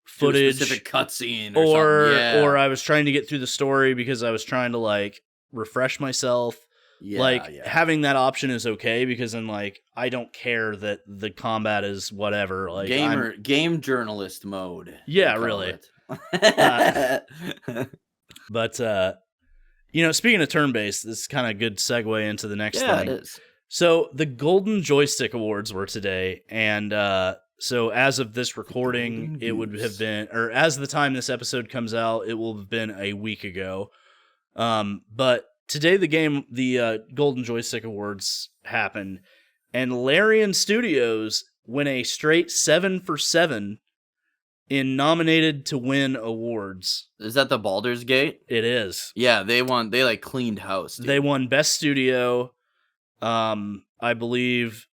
footage, specific cutscene or I was trying to get through the story because I was trying to like refresh myself. Having that option is okay because then like I don't care that the combat is whatever. Like game journalist mode. Yeah, really. But speaking of turn-based, this is kind of a good segue into the next thing. It is. So the Golden Joystick Awards were today, and so as of this recording, it would have been, or as the time this episode comes out, it will have been a week ago. But today the Golden Joystick Awards happened, and Larian Studios went a straight 7 for 7 in nominated to win awards. Is that the Baldur's Gate? It is. Yeah, they won. They like cleaned house. Dude. They won Best Studio. I believe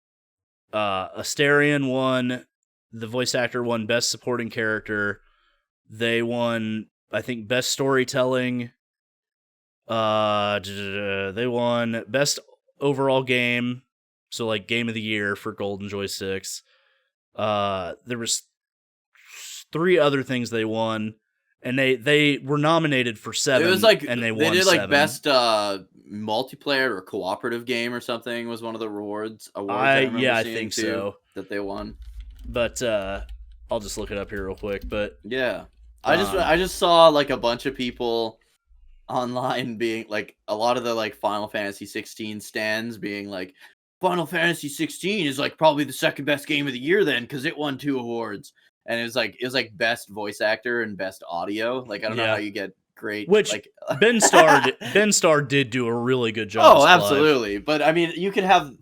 Asterion won. The voice actor won Best Supporting Character. They won, I think, Best Storytelling. They won Best Overall Game. So like Game of the Year for Golden Joysticks. There was 3 other things they won, and they were nominated for 7. It was like, and they won. They did like 7. Best multiplayer or cooperative game or something was one of the awards. I think so. That they won. But I'll just look it up here real quick. But yeah, I just saw like a bunch of people online being like, a lot of the like Final Fantasy 16 stands being like, Final Fantasy 16 is like probably the second best game of the year then because it won 2 awards. And it was like best voice actor and best audio. Like I don't know how you get great. Which like Ben Starr did do a really good job. Oh, absolutely. But I mean, you could have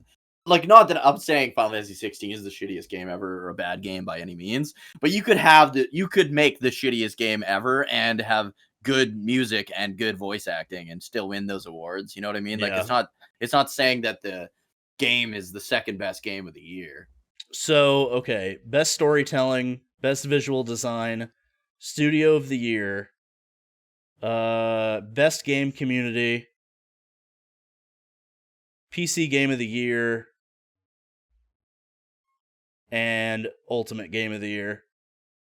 like, not that I'm saying Final Fantasy 16 is the shittiest game ever or a bad game by any means, but you could make the shittiest game ever and have good music and good voice acting and still win those awards. You know what I mean? Like it's not saying that the game is the second best game of the year. So, okay, best storytelling, best visual design, studio of the year, best game community, PC game of the year, and ultimate game of the year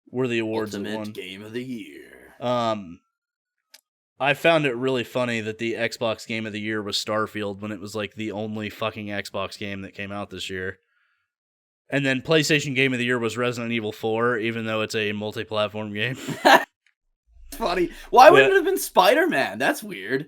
were the awards that won. Ultimate game of the year. I found it really funny that the Xbox game of the year was Starfield when it was like the only fucking Xbox game that came out this year. And then PlayStation Game of the Year was Resident Evil 4, even though it's a multi-platform game. Funny. Why wouldn't it have been Spider-Man? That's weird.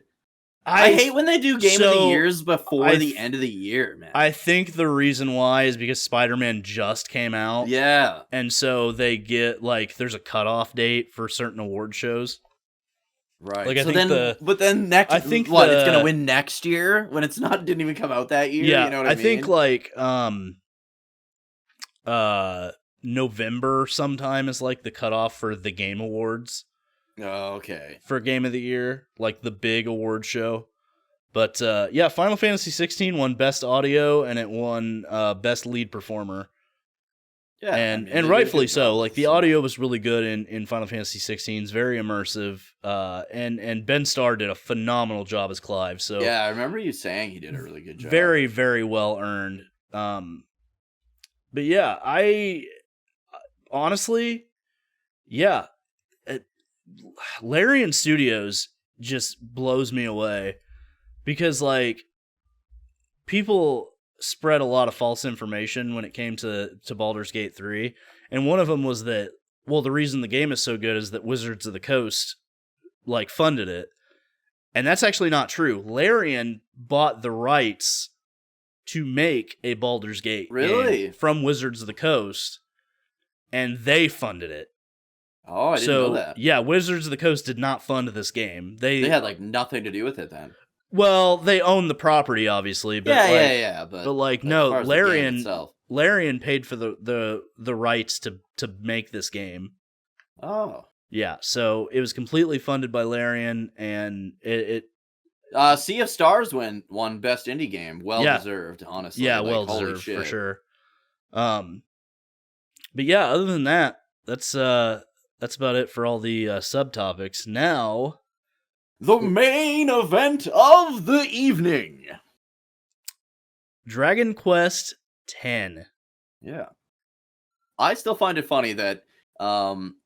I hate when they do Game of the Years before the end of the year, man. I think the reason why is because Spider-Man just came out. Yeah. And so they get, like, there's a cutoff date for certain award shows. Right. Like, it's gonna win next year when didn't even come out that year. Yeah, you know what I mean? I think like November sometime is like the cutoff for the Game Awards. Oh, okay. For Game of the Year, like the big award show. But yeah, Final Fantasy 16 won Best Audio and it won Best Lead Performer. Yeah, and rightfully so. Like the audio was really good in Final Fantasy 16. It's very immersive. And Ben Starr did a phenomenal job as Clive. So yeah, I remember you saying he did a really good job. Very, very well earned. But yeah, I honestly, yeah, Larian Studios just blows me away because like people spread a lot of false information when it came to Baldur's Gate 3, and one of them was that, well, the reason the game is so good is that Wizards of the Coast like funded it. And that's actually not true. Larian bought the rights to make a Baldur's Gate Really? game from Wizards of the Coast, and they funded it. Oh, I didn't know that. Yeah, Wizards of the Coast did not fund this game. They had like nothing to do with it then. Well, they own the property, obviously, but yeah. But like no, Larian paid for the rights to make this game. Oh. Yeah, so it was completely funded by Larian, and it Sea of Stars won Best Indie Game. Well deserved, honestly. Yeah, like, well deserved for sure. But yeah, other than that, that's about it for all the subtopics. Now, the main event of the evening. Dragon Quest X. Yeah. I still find it funny that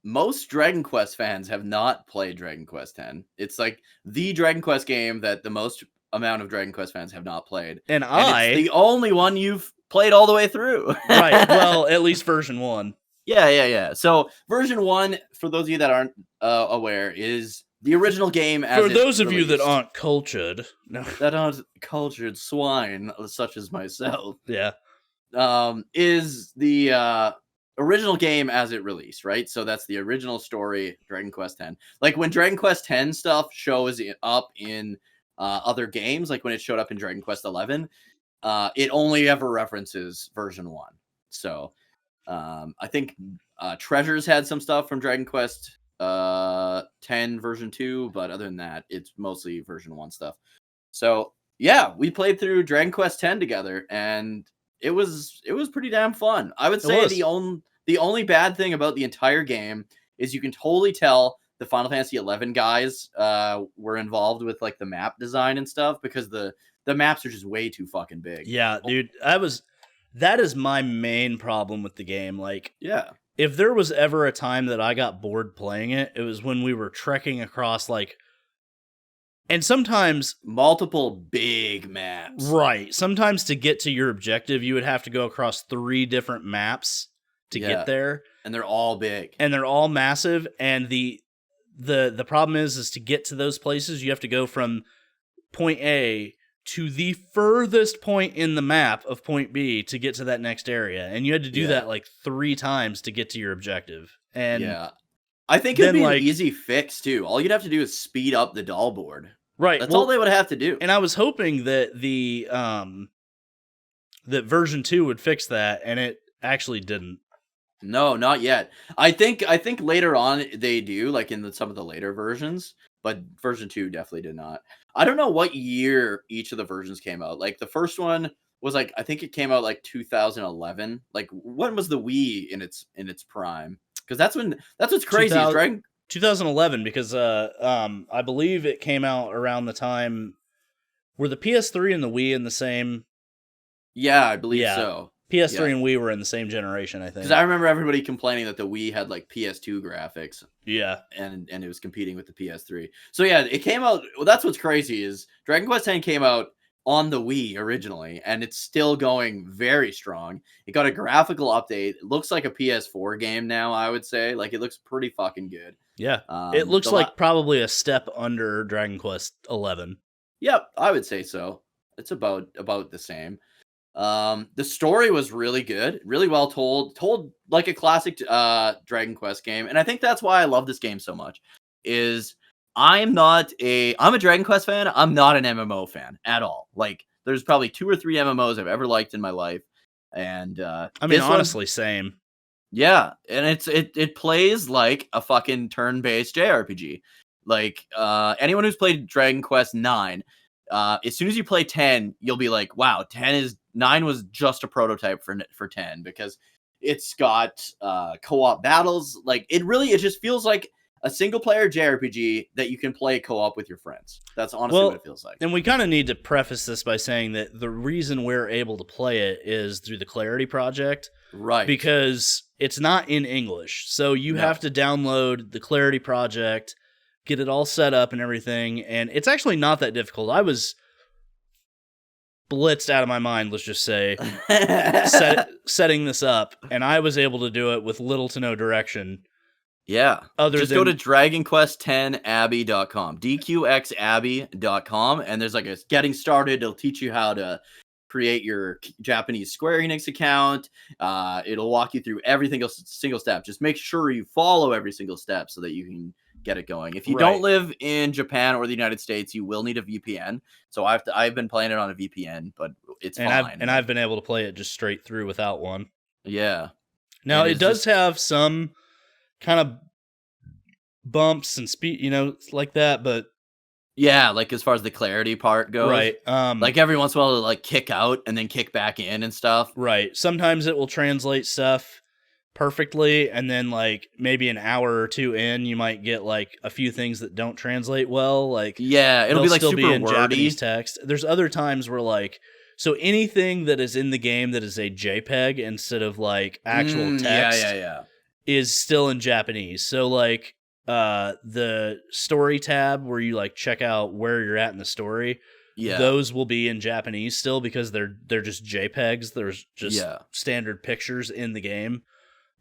most Dragon Quest fans have not played Dragon Quest X. It's like the Dragon Quest game that the most amount of Dragon Quest fans have not played. And it's the only one you've played all the way through. Right. Well, at least version 1. Yeah. So version 1, for those of you that aren't aware, is the original game as for those of you that aren't cultured. No. That aren't cultured swine, such as myself. Yeah. Is the original game as it released, right? So that's the original story, Dragon Quest X. Like when Dragon Quest X stuff shows up in other games, like when it showed up in Dragon Quest XI, it only ever references version 1. So I think Treasures had some stuff from Dragon Quest 10 version 2, but other than that, it's mostly version 1 stuff. So yeah, we played through Dragon Quest X together, and it was pretty damn fun. I would say the only bad thing about the entire game is you can totally tell the Final Fantasy XI guys were involved with like the map design and stuff, because the maps are just way too fucking big. Yeah, dude, that is my main problem with the game. Like, yeah, if there was ever a time that I got bored playing it, it was when we were trekking across like, and sometimes multiple big maps. Right. Sometimes to get to your objective, you would have to go across 3 different maps to get there, and they're all big, and they're all massive. And the problem is to get to those places, you have to go from point A to the furthest point in the map of point B to get to that next area, and you had to do that like 3 times to get to your objective. And yeah, I think it'd be an easy fix too. All you'd have to do is speed up the doll board. Right. That's all they would have to do. And I was hoping that the that version 2 would fix that, and it actually didn't. No, not yet. I think later on they do, like in some of the later versions, but version 2 definitely did not. I don't know what year each of the versions came out. Like the first one was like, I think it came out like 2011. Like when was the Wii in its prime? Because that's what's crazy. 2011, because I believe it came out around the time. Were the PS3 and the Wii in the same? Yeah, I believe so. PS3 and Wii were in the same generation, I think. Because I remember everybody complaining that the Wii had like PS2 graphics. Yeah. And it was competing with the PS3. So yeah, it came out. Well, that's what's crazy is Dragon Quest X came out on the Wii originally, and it's still going very strong. It got a graphical update. It looks like a PS4 game now, I would say. Like, it looks pretty fucking good. Yeah. It looks like probably a step under Dragon Quest 11. Yep, I would say so. It's about the same. The story was really good, really well told like a classic Dragon Quest game, and I think that's why I love this game so much. I'm a Dragon Quest fan. I'm not an MMO fan at all. Like, there's probably 2 or 3 MMOs I've ever liked in my life, and I mean, honestly, same. Yeah, and it plays like a fucking turn-based JRPG. Like, anyone who's played Dragon Quest 9, as soon as you play 10, you'll be like, wow, 9 was just a prototype for 10, because it's got co-op battles. Like, it just feels like a single-player JRPG that you can play co-op with your friends. That's honestly what it feels like. And we kind of need to preface this by saying that the reason we're able to play it is through the Clarity Project. Right. Because it's not in English. So you have to download the Clarity Project, get it all set up and everything, and it's actually not that difficult. I was blitzed out of my mind, let's just say, setting this up, and I was able to do it with little to no direction. Yeah. Other Just than go to DragonQuest10Abby.com, DQXAbby.com, and there's like a getting started. It'll teach you how to create your Japanese Square Enix account. It'll walk you through every single step. Just make sure you follow every single step so that you can get it going. If you don't live in Japan or the United States, you will need a VPN. So I've been playing it on a VPN, but it's fine. I've been able to play it just straight through without one. Yeah. Now it does have some kind of bumps and speed, like that, but yeah, like as far as the clarity part goes, right? Like every once in a while, it'll like kick out and then kick back in and stuff. Right. Sometimes it will translate stuff perfectly, and then like maybe an hour or two in, you might get like a few things that don't translate well. Like yeah, it'll be like still super be in wordy Japanese text. There's other times where like so anything that is in the game that is a JPEG instead of like actual text, is still in Japanese. So like the story tab where you like check out where you're at in the story, those will be in Japanese still because they're just JPEGs. There's just standard pictures in the game.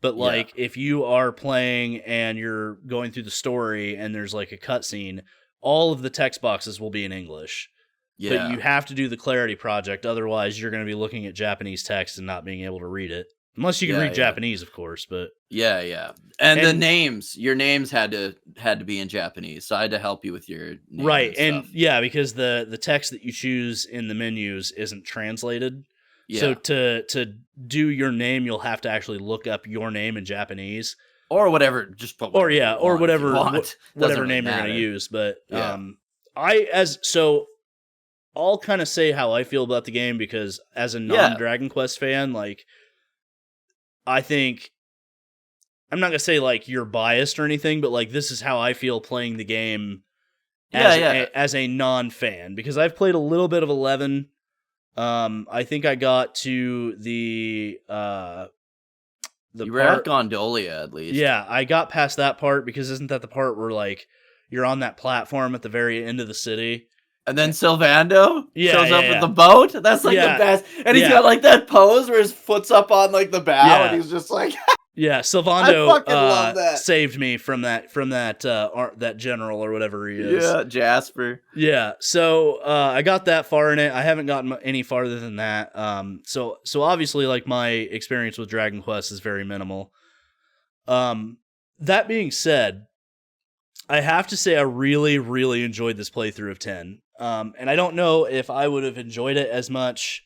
But like if you are playing and you're going through the story and there's like a cutscene, all of the text boxes will be in English. Yeah. But you have to do the clarity project, otherwise you're going to be looking at Japanese text and not being able to read it. Unless you can read Japanese, of course, but and the names, your names had to be in Japanese, so I had to help you with your names right, and because the text that you choose in the menus isn't translated. Yeah. So to do your name, you'll have to actually look up your name in Japanese or whatever, just put whatever whatever name you're going to use. But I'll kind of say how I feel about the game because as a non-Dragon Quest fan, like. I think I'm not gonna say like you're biased or anything, but like this is how I feel playing the game as a non-fan because I've played a little bit of 11. I think I got to the you were at Gondolia at least. Yeah, I got past that part because isn't that the part where like you're on that platform at the very end of the city? And then Sylvando shows up with the boat. That's like the best. And he's got like that pose where his foot's up on like the bow and he's just like Sylvando saved me from that general or whatever he is. Yeah, Jasper. Yeah. So I got that far in it. I haven't gotten any farther than that. So obviously like my experience with Dragon Quest is very minimal. That being said, I have to say I really, really enjoyed this playthrough of 10. And I don't know if I would have enjoyed it as much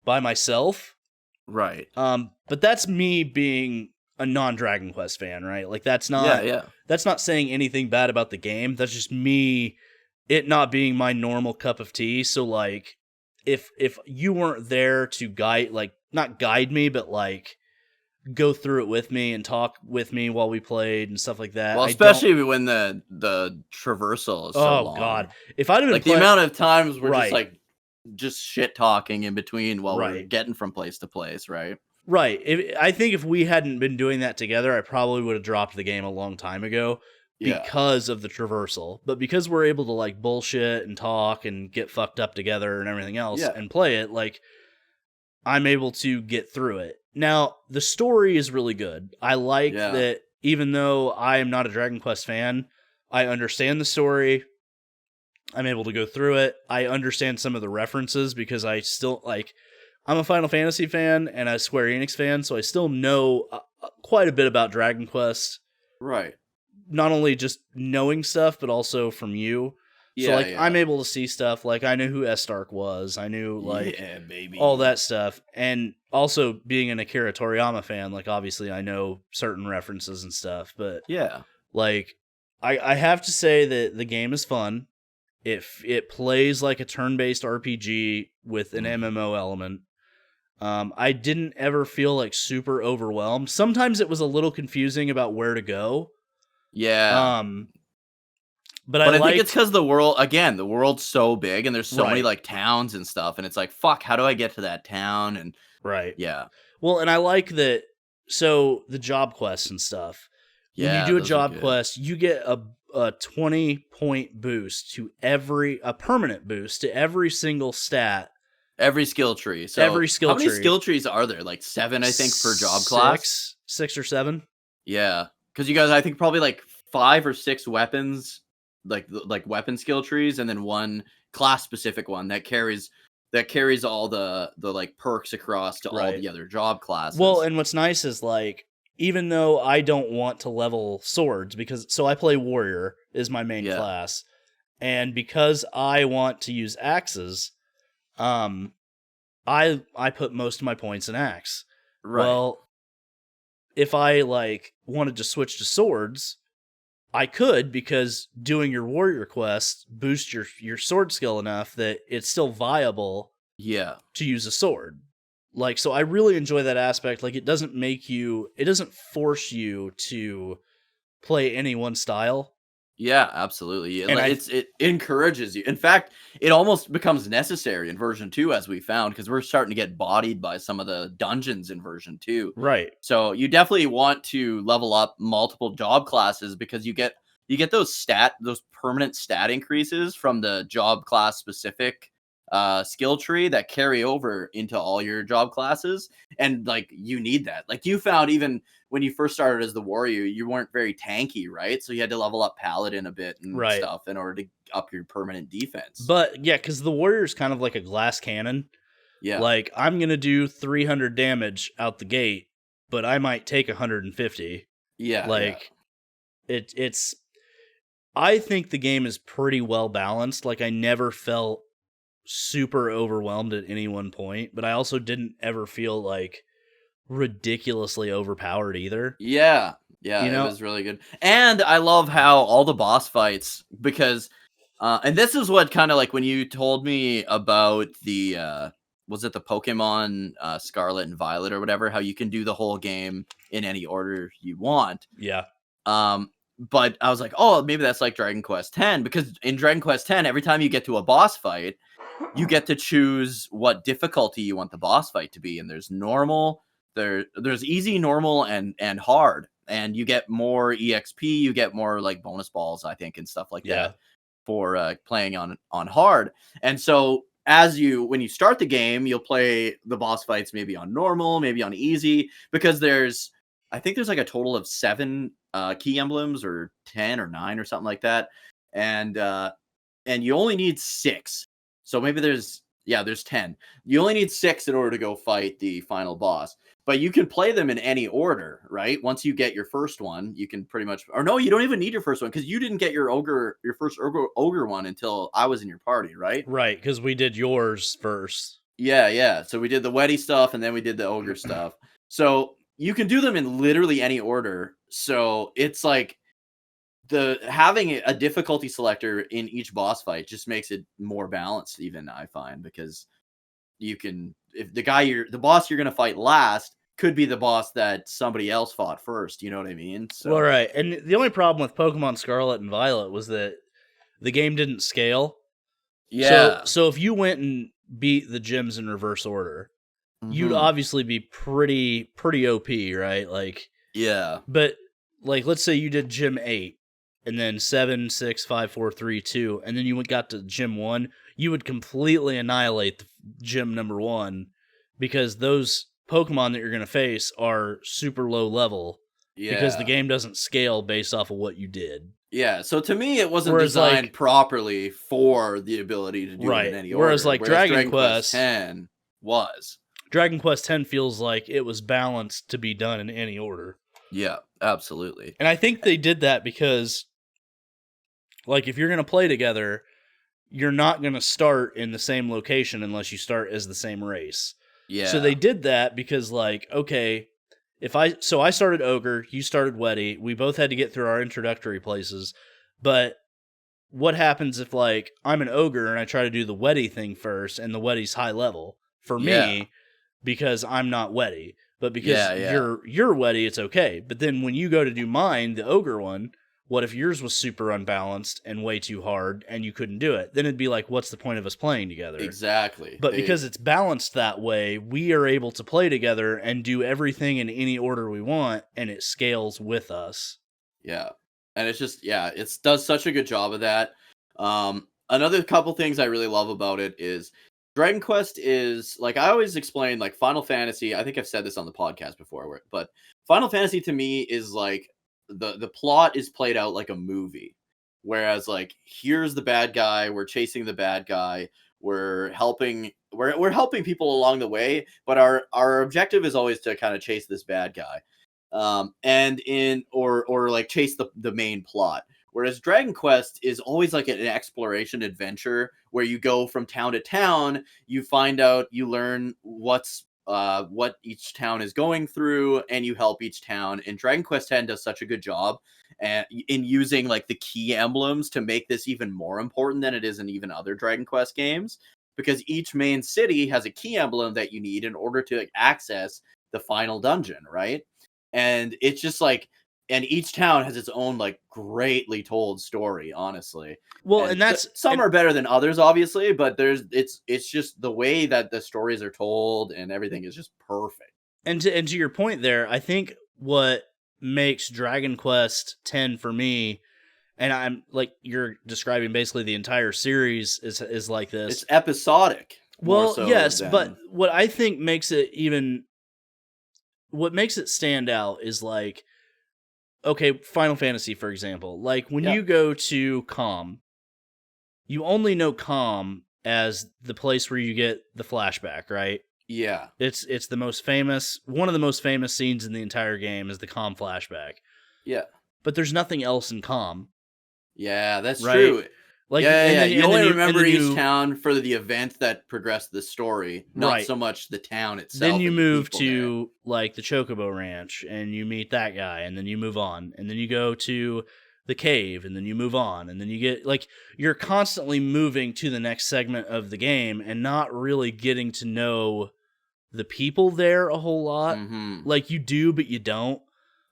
by myself. Right. But that's me being a non-Dragon Quest fan, right? Like that's not that's not saying anything bad about the game. That's just me it not being my normal cup of tea. So like if you weren't there to not guide me, but like go through it with me and talk with me while we played and stuff like that. Well, especially when the traversal is so long. Oh god. If I'd have been the amount of times we're just shit talking in between while we're getting from place to place, right? Right. I think if we hadn't been doing that together, I probably would have dropped the game a long time ago because of the traversal. But because we're able to like bullshit and talk and get fucked up together and everything else and play it, like I'm able to get through it. Now, the story is really good. I like that even though I am not a Dragon Quest fan, I understand the story. I'm able to go through it. I understand some of the references because I still I'm a Final Fantasy fan and a Square Enix fan, so I still know quite a bit about Dragon Quest. Right. Not only just knowing stuff, but also from you. So I'm able to see stuff. Like I knew who Estark was. I knew all that stuff. And also being an Akira Toriyama fan, like obviously I know certain references and stuff. But like I have to say that the game is fun. It plays like a turn-based RPG with an MMO element. I didn't ever feel like super overwhelmed. Sometimes it was a little confusing about where to go. Yeah. But I think it's because the world's so big and there's so many like towns and stuff, and it's like, fuck, how do I get to that town? And well, and I like that. So the job quests and stuff. When you do a job quest, you get a 20-point boost a permanent boost to every single stat. Every skill tree. So how many skill trees are there? Like 7, I think, per job class? 6 or 7. Yeah. because you guys, I think probably like 5 or 6 weapons, like weapon skill trees, and then one class specific one that carries all the like perks across to all Right. the other job classes. Well, and what's nice is like, even though I don't want to level swords, so I play warrior is my main class, and because I want to use axes, I put most of my points in axe. Right. Well, if I like wanted to switch to swords, I could, because doing your warrior quest boosts your sword skill enough that it's still viable to use a sword. Like, so I really enjoy that aspect. Like, it doesn't force you to play any one style. Yeah, absolutely. And It encourages you. In fact, it almost becomes necessary in version 2, as we found, because we're starting to get bodied by some of the dungeons in version 2. Right. So you definitely want to level up multiple job classes, because you get those permanent stat increases from the job class specific skill tree that carry over into all your job classes. And like, you need that. Like, you found even when you first started as the warrior, you weren't very tanky, right? So you had to level up paladin a bit and stuff in order to up your permanent defense. But yeah, because the warrior is kind of like a glass cannon. Yeah. Like, I'm going to do 300 damage out the gate, but I might take 150. Yeah. Like, it's... I think the game is pretty well balanced. Like, I never felt super overwhelmed at any one point, but I also didn't ever feel like ridiculously overpowered either. Yeah, it was really good. And I love how all the boss fights, because and this is what kind of like when you told me about the was it the Pokemon Scarlet and Violet or whatever, how you can do the whole game in any order you want. Yeah. But I was like, oh, maybe that's like Dragon Quest X, because in Dragon Quest X, every time you get to a boss fight, you get to choose what difficulty you want the boss fight to be, and there's normal, there's easy, normal, and hard, and you get more EXP, you get more like bonus balls, I think, and stuff like that for playing on hard. And so when you start the game, you'll play the boss fights maybe on normal, maybe on easy, because I think there's like a total of 7 key emblems, or 10 or 9 or something like that, and you only need 6. So maybe there's 10. You only need 6 in order to go fight the final boss. But you can play them in any order, right? Once you get your first one, you can pretty much... Or no, you don't even need your first one, because you didn't get your first ogre one until I was in your party, right? Right, because we did yours first. Yeah. So we did the Weddy stuff, and then we did the ogre stuff. So you can do them in literally any order. So it's like... having a difficulty selector in each boss fight just makes it more balanced, even, I find, because you can, if the boss you're going to fight last could be the boss that somebody else fought first, you know what I mean? So, well, right. And the only problem with Pokemon Scarlet and Violet was that the game didn't scale. Yeah. So if you went and beat the gyms in reverse order, you'd obviously be pretty OP, right? Like, yeah. But like, let's say you did gym 8, and then 7, 6, 5, 4, 3, 2, and then you got to gym 1, you would completely annihilate the gym number 1, because those Pokemon that you're going to face are super low level, because the game doesn't scale based off of what you did. Yeah, so to me, it wasn't designed properly for the ability to do it in any order. Whereas Dragon Quest X was. Dragon Quest X feels like it was balanced to be done in any order. Yeah, absolutely. And I think they did that because, like, if you're going to play together, you're not going to start in the same location unless you start as the same race. Yeah. So they did that because, like, okay, I started Ogre, you started Weddy, we both had to get through our introductory places, but what happens if, like, I'm an Ogre and I try to do the Weddy thing first, and the Weddy's high level? For me, because I'm not Weddy. But because you're Weddy, it's okay. But then when you go to do mine, the Ogre one, what if yours was super unbalanced and way too hard and you couldn't do it? Then it'd be like, what's the point of us playing together? Exactly. But because it's balanced that way, we are able to play together and do everything in any order we want, and it scales with us. Yeah. And it's just, it does such a good job of that. Another couple things I really love about it is Dragon Quest is, like, I always explain, like, Final Fantasy, I think I've said this on the podcast before, but Final Fantasy to me is like the plot is played out like a movie. Whereas like here's the bad guy, we're chasing the bad guy, we're helping people along the way, but our objective is always to kind of chase this bad guy. And in or like chase the main plot. Whereas Dragon Quest is always like an exploration adventure where you go from town to town, you find out, you learn what each town is going through, and you help each town. And Dragon Quest X does such a good job and in using like the key emblems to make this even more important than it is in even other Dragon Quest games, because each main city has a key emblem that you need in order to access the final dungeon, right? And it's just like, and each town has its own like greatly told story, honestly. Well, And and that's some are better than others, obviously, but it's just the way that the stories are told and everything is just perfect. and to your point there, I think what makes Dragon Quest X for me, and I'm like you're describing basically the entire series is like this. It's episodic. Well, so yes, than- but what I think makes it what makes it stand out is like, okay, Final Fantasy, for example. Like, when you go to Calm, you only know Calm as the place where you get the flashback, right? Yeah. It's the most famous, one of the most famous scenes in the entire game is the Calm flashback. Yeah. But there's nothing else in Calm. Yeah, that's Right. true. Like, yeah. You only remember each you, town for the event that progressed the story, not Right. so much the town itself. Then you and the move people to like the Chocobo Ranch, and you meet that guy, and then you move on, and then you go to the cave, and then you move on, and then you get like you're constantly moving to the next segment of the game, and not really getting to know the people there a whole lot. Mhm. Like you do, but you don't.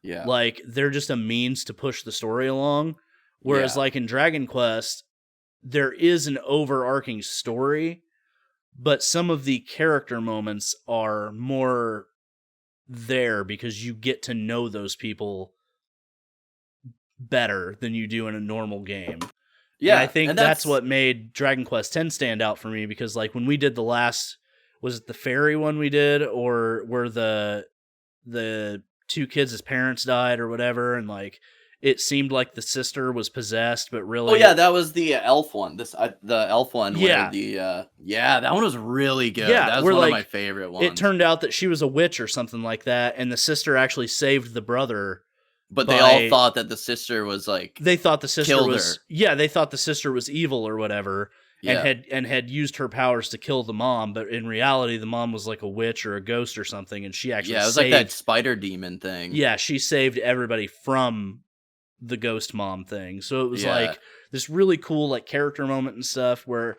Yeah. Like they're just a means to push the story along. Whereas Yeah. like in Dragon Quest, there is an overarching story, but some of the character moments are more there because you get to know those people better than you do in a normal game. Yeah. And I think and that's what made Dragon Quest X stand out for me, because like when we did the last, was it the fairy one we did, or where the two kids' parents died or whatever, and like it seemed like the sister was possessed, but really, Oh yeah, that was the elf one. The elf one. Yeah. Where the that one was really good. Yeah, that was where, one of like, my favorite ones. it turned out that she was a witch or something like that, and the sister actually saved the brother. but they all thought that the sister was like They thought the sister killed was her. Yeah, they thought the sister was evil or whatever, Yeah. and had used her powers to kill the mom, but in reality the mom was like a witch or a ghost or something, and she actually Yeah, it was saved, like that spider demon thing. Yeah, she saved everybody from the ghost mom thing. So it was Yeah. like this really cool like character moment and stuff where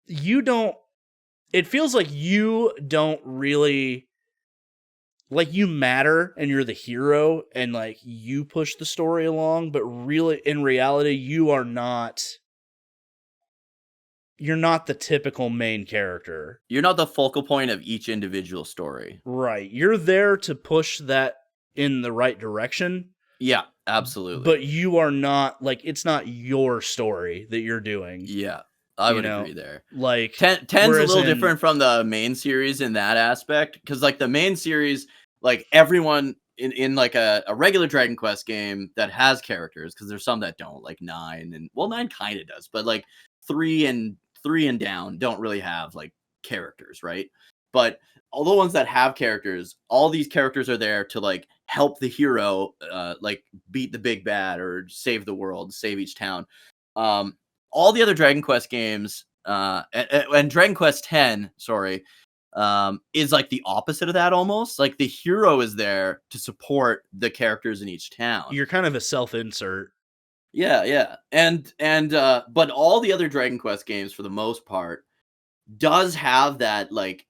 it feels like you don't really, like, you matter and you're the hero and like you push the story along, but really in reality you're not the typical main character. You're not the focal point of each individual story. Right. You're there to push that in the right direction. Yeah, absolutely. But you are not, like, it's not your story that you're doing. Yeah, I would agree there. Like, Ten's a whereas little in- different from the main series in that aspect, because like the main series, like everyone in like a regular Dragon Quest game that has characters, because there's some that don't, like 9 and 9 kind of does, but like 3 and down don't really have like characters, right? But all the ones that have characters, all these characters are there to like help the hero like beat the big bad or save the world, save each town. All the other Dragon Quest games and Dragon Quest X, sorry, is like the opposite of that almost. Like the hero is there to support the characters in each town. You're kind of a self-insert. Yeah. And but all the other Dragon Quest games for the most part does have that like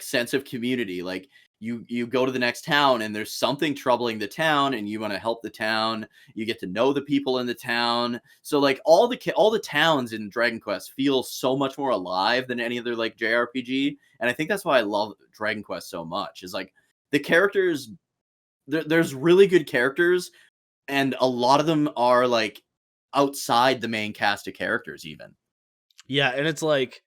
sense of community. Like you go to the next town and there's something troubling the town and you want to help the town. You get to know the people in the town. So like all the towns in Dragon Quest feel so much more alive than any other like JRPG. And I think that's why I love Dragon Quest so much. Is like the characters, there's really good characters, and a lot of them are like outside the main cast of characters even. Yeah, and it's like,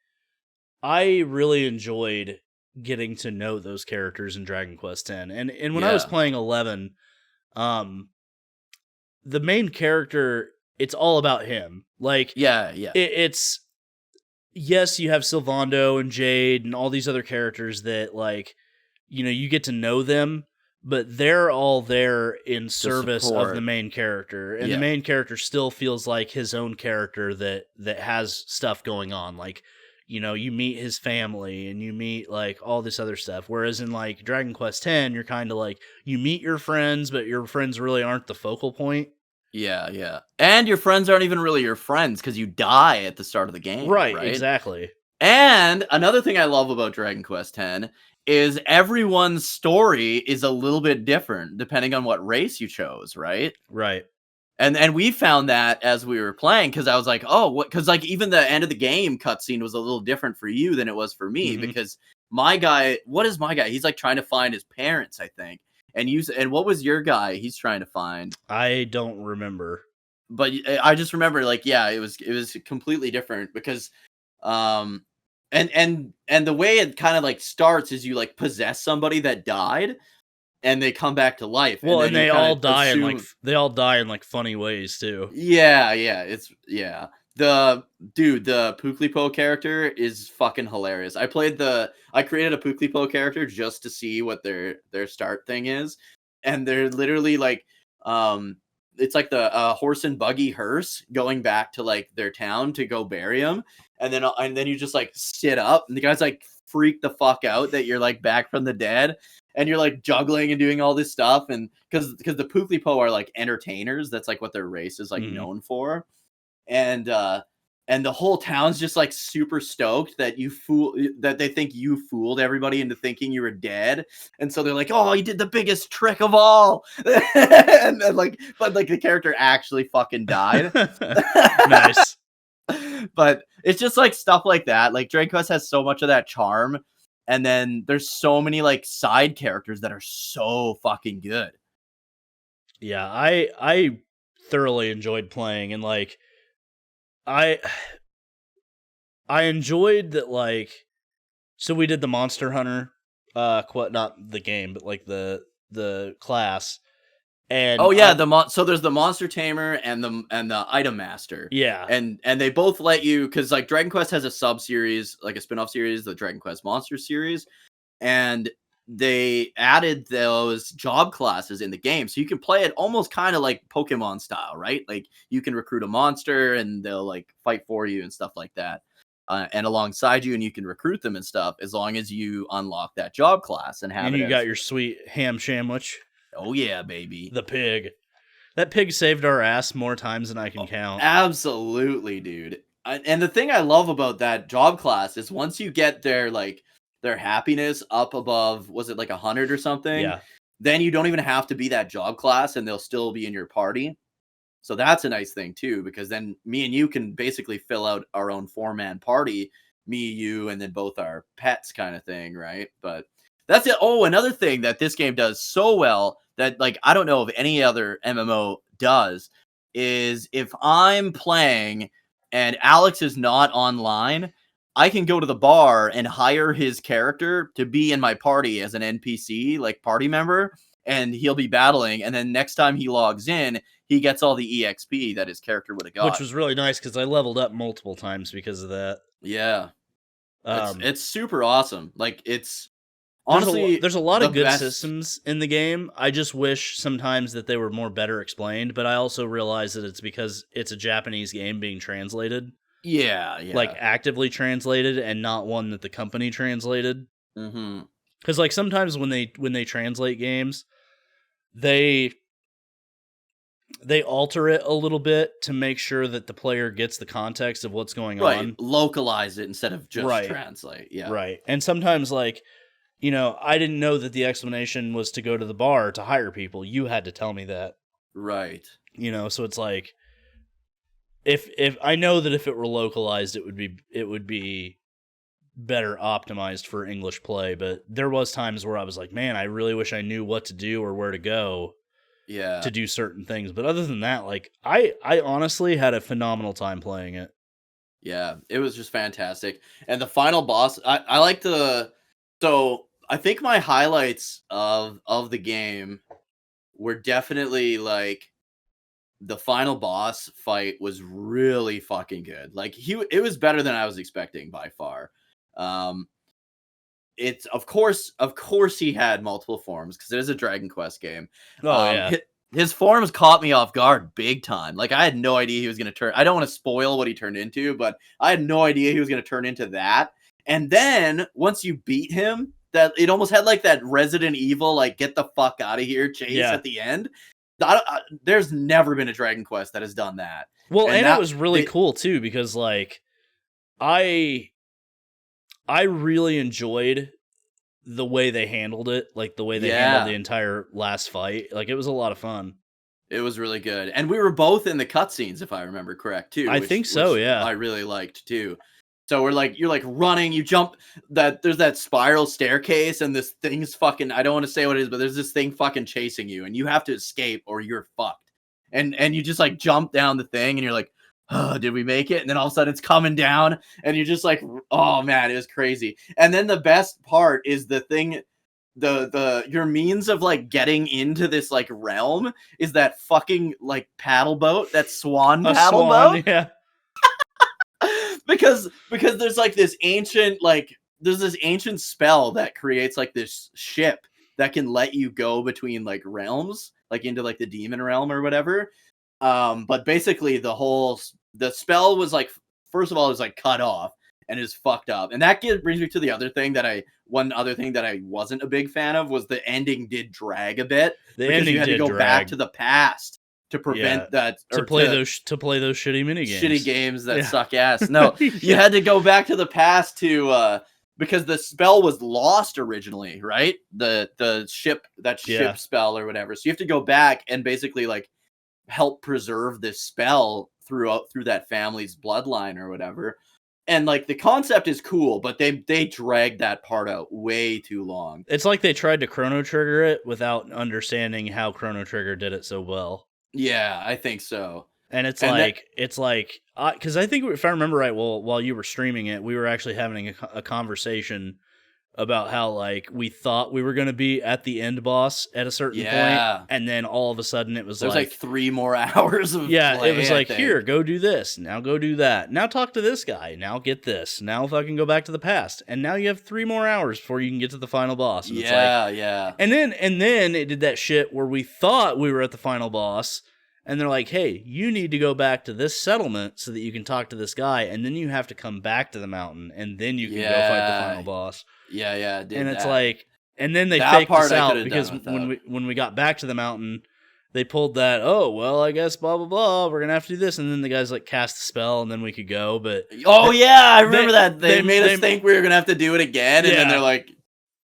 I really enjoyed getting to know those characters in Dragon Quest X. And when I was Yeah. playing 11, the main character, it's all about him. Like, Yeah. it's yes, you have Sylvando and Jade and all these other characters that, like, you get to know them, but they're all there in service of the support. main character, and the Yeah. main character still feels like his own character that has stuff going on. Like, you meet his family and you meet like all this other stuff. Whereas in like Dragon Quest X, you're kind of like, you meet your friends, but your friends really aren't the focal point. Yeah. And your friends aren't even really your friends because you die at the start of the game, Right, right? exactly. And another thing I love about Dragon Quest X is everyone's story is a little bit different depending on what race you chose, right? Right. And we found that as we were playing because I was like, oh, what? Because like even the end of the game cutscene was a little different for you than it was for me because my guy, what is my guy? He's like trying to find his parents, I think. And what was your guy? He's trying to find. I don't remember. But I just remember like, yeah, it was completely different because and the way it kind of like starts is you like possess somebody that died and they come back to life. Well, and then they you all kinda die assume, they all die in like funny ways too. yeah, it's yeah. The Puklipo character is fucking hilarious. I created a Puklipo character just to see what their start thing is, and they're literally like, it's like the horse and buggy hearse going back to like their town to go bury him, and then you just like sit up, and the guy's like freak the fuck out that you're like back from the dead, and you're like juggling and doing all this stuff, and because the Puklipo are like entertainers, that's like what their race is like known for, and the whole town's just like super stoked that that they think you fooled everybody into thinking you were dead, and so they're like, oh, you did the biggest trick of all. And then like, but like the character actually fucking died. Nice. But it's just like stuff like that. Like Dragon Quest has so much of that charm, and then there's so many like side characters that are so fucking good. Yeah, I thoroughly enjoyed playing, and like I enjoyed that, like, so we did the Monster Hunter, not the game, but like the class, and Oh yeah, so there's the Monster Tamer and the Item Master. yeah, And they both let you, because like Dragon Quest has a sub series, like a spin-off series, the Dragon Quest Monster series, and they added those job classes in the game, so you can play it almost kind of like Pokemon style, right? Like you can recruit a monster and they'll like fight for you and stuff like that, and alongside you, and you can recruit them and stuff as long as you unlock that job class and have and it. you got your sweet ham sandwich. Oh yeah, baby. The pig. That pig saved our ass more times than I can count. Absolutely, dude. And the thing I love about that job class is once you get their happiness up above, was it like 100 or something? Yeah. Then you don't even have to be that job class and they'll still be in your party. So that's a nice thing too, because then me and you can basically fill out our own 4-man party, me, you, and then both our pets kind of thing, right? But that's it. Oh, another thing that this game does so well that like I don't know if any other MMO does is if I'm playing and Alex is not online, I can go to the bar and hire his character to be in my party as an NPC, like party member, and he'll be battling. And then next time he logs in, he gets all the EXP that his character would have got. Which was really nice because I leveled up multiple times because of that. Yeah. It's super awesome. Like it's honestly, there's a lot of good best systems in the game. I just wish sometimes that they were more better explained, but I also realize that it's because it's a Japanese game being translated. Yeah. Like actively translated and not one that the company translated. Mm-hmm. Because like sometimes when they translate games, they alter it a little bit to make sure that the player gets the context of what's going on. Localize it instead of just translate. Yeah. Right. And sometimes like, I didn't know that the explanation was to go to the bar to hire people. You had to tell me that. Right. So it's like if I know that if it were localized it would be better optimized for English play, but there was times where I was like, man, I really wish I knew what to do or where to go to do certain things. But other than that, like I honestly had a phenomenal time playing it. Yeah, it was just fantastic. And the final boss, I like so I think my highlights of the game were definitely like the final boss fight was really fucking good. Like it was better than I was expecting by far. It's of course he had multiple forms because it is a Dragon Quest game. Oh yeah. His forms caught me off guard big time. Like I had no idea he was going to turn. I don't want to spoil what he turned into, but I had no idea he was going to turn into that. And then once you beat him, that it almost had like that Resident Evil, like get the fuck out of here chase at the end. There's never been a Dragon Quest that has done that. Well, and it was really cool too because like I really enjoyed the way they handled it, like the way they handled the entire last fight. Like it was a lot of fun. It was really good. And we were both in the cutscenes, if I remember correct, too. I think so, yeah. I really liked, too. So you're like running, you jump, there's that spiral staircase, and this thing's fucking, I don't want to say what it is, but there's this thing fucking chasing you, and you have to escape or you're fucked. And you just like jump down the thing, and you're like, oh, did we make it? And then all of a sudden it's coming down, and you're just like, oh man, it was crazy. And then the best part is the thing, your means of like getting into this like realm is that fucking like paddle boat, that swan paddle boat. Yeah. because there's like this ancient there's this ancient spell that creates like this ship that can let you go between like realms, like into like the demon realm or whatever. But basically the spell was like, first of all, it was like cut off and is fucked up. And that brings me to the other thing one other thing that I wasn't a big fan of was the ending did drag a bit. The ending you had did to go drag. Back to the past to prevent that, to play those shitty mini games. Shitty games that suck ass. No, you had to go back to the past to because the spell was lost originally, right? The ship spell or whatever. So you have to go back and basically like help preserve this spell through that family's bloodline or whatever. And like the concept is cool, but they dragged that part out way too long. It's like they tried to Chrono Trigger it without understanding how Chrono Trigger did it so well. Yeah, I think so. And it's like because I think if I remember right, well, while you were streaming it, we were actually having a conversation about how like we thought we were going to be at the end boss at a certain point, and then all of a sudden it was there's like 3 more hours of play, it was like, here, go do this, now go do that, now talk to this guy, now get this, now fucking go back to the past, and now you have 3 more hours before you can get to the final boss. And and then it did that shit where we thought we were at the final boss, and they're like, hey, you need to go back to this settlement so that you can talk to this guy, and then you have to come back to the mountain, and then you can go fight the final boss. Yeah, and it's like, and then they faked us out because when we got back to the mountain, they pulled that, oh, well, I guess blah, blah, blah, we're going to have to do this, and then the guys like cast a spell, and then we could go, but... Oh, yeah, I remember that. They made us think we were going to have to do it again, and then they're like...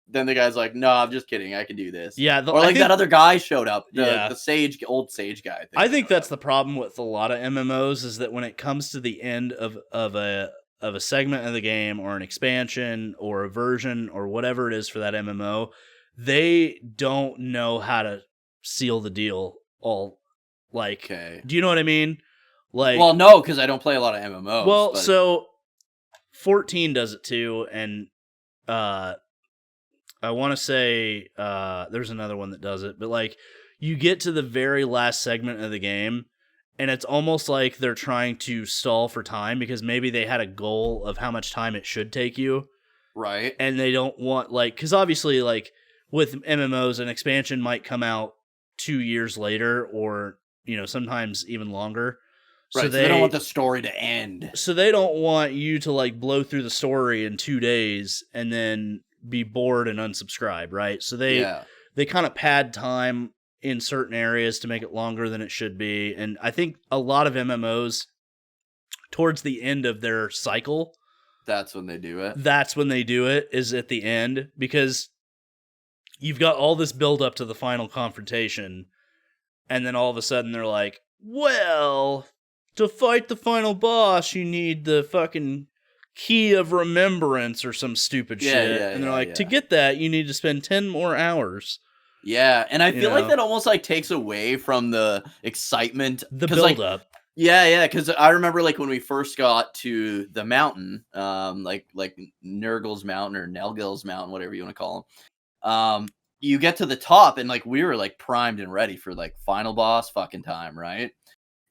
Then the guy's like, no, I'm just kidding. I can do this. Yeah. Or like that other guy showed up. The old sage guy. I think that's the problem with a lot of MMOs is that when it comes to the end of a segment of the game or an expansion or a version or whatever it is for that MMO, they don't know how to seal the deal all. Like, do you know what I mean? Like, well, no, because I don't play a lot of MMOs. Well, so 14 does it too, and I want to say there's another one that does it, but like you get to the very last segment of the game and it's almost like they're trying to stall for time because maybe they had a goal of how much time it should take you. Right. And they don't want because obviously like with MMOs, an expansion might come out 2 years later or, sometimes even longer. Right, so they don't want the story to end. So they don't want you to like blow through the story in 2 days and then be bored and unsubscribe, right? So they kind of pad time in certain areas to make it longer than it should be. And I think a lot of MMOs towards the end of their cycle, that's when they do it. That's when they do it, is at the end, because you've got all this build up to the final confrontation, and then all of a sudden they're like, well, to fight the final boss, you need the fucking key of remembrance or some stupid shit. And they're like, to get that, you need to spend 10 more hours. Yeah, and I feel like that almost like takes away from the excitement. The build up. Yeah, because I remember like when we first got to the mountain, like Nurgle's Mountain or Nelgil's Mountain, whatever you want to call them. You get to the top and like we were like primed and ready for like final boss fucking time, right?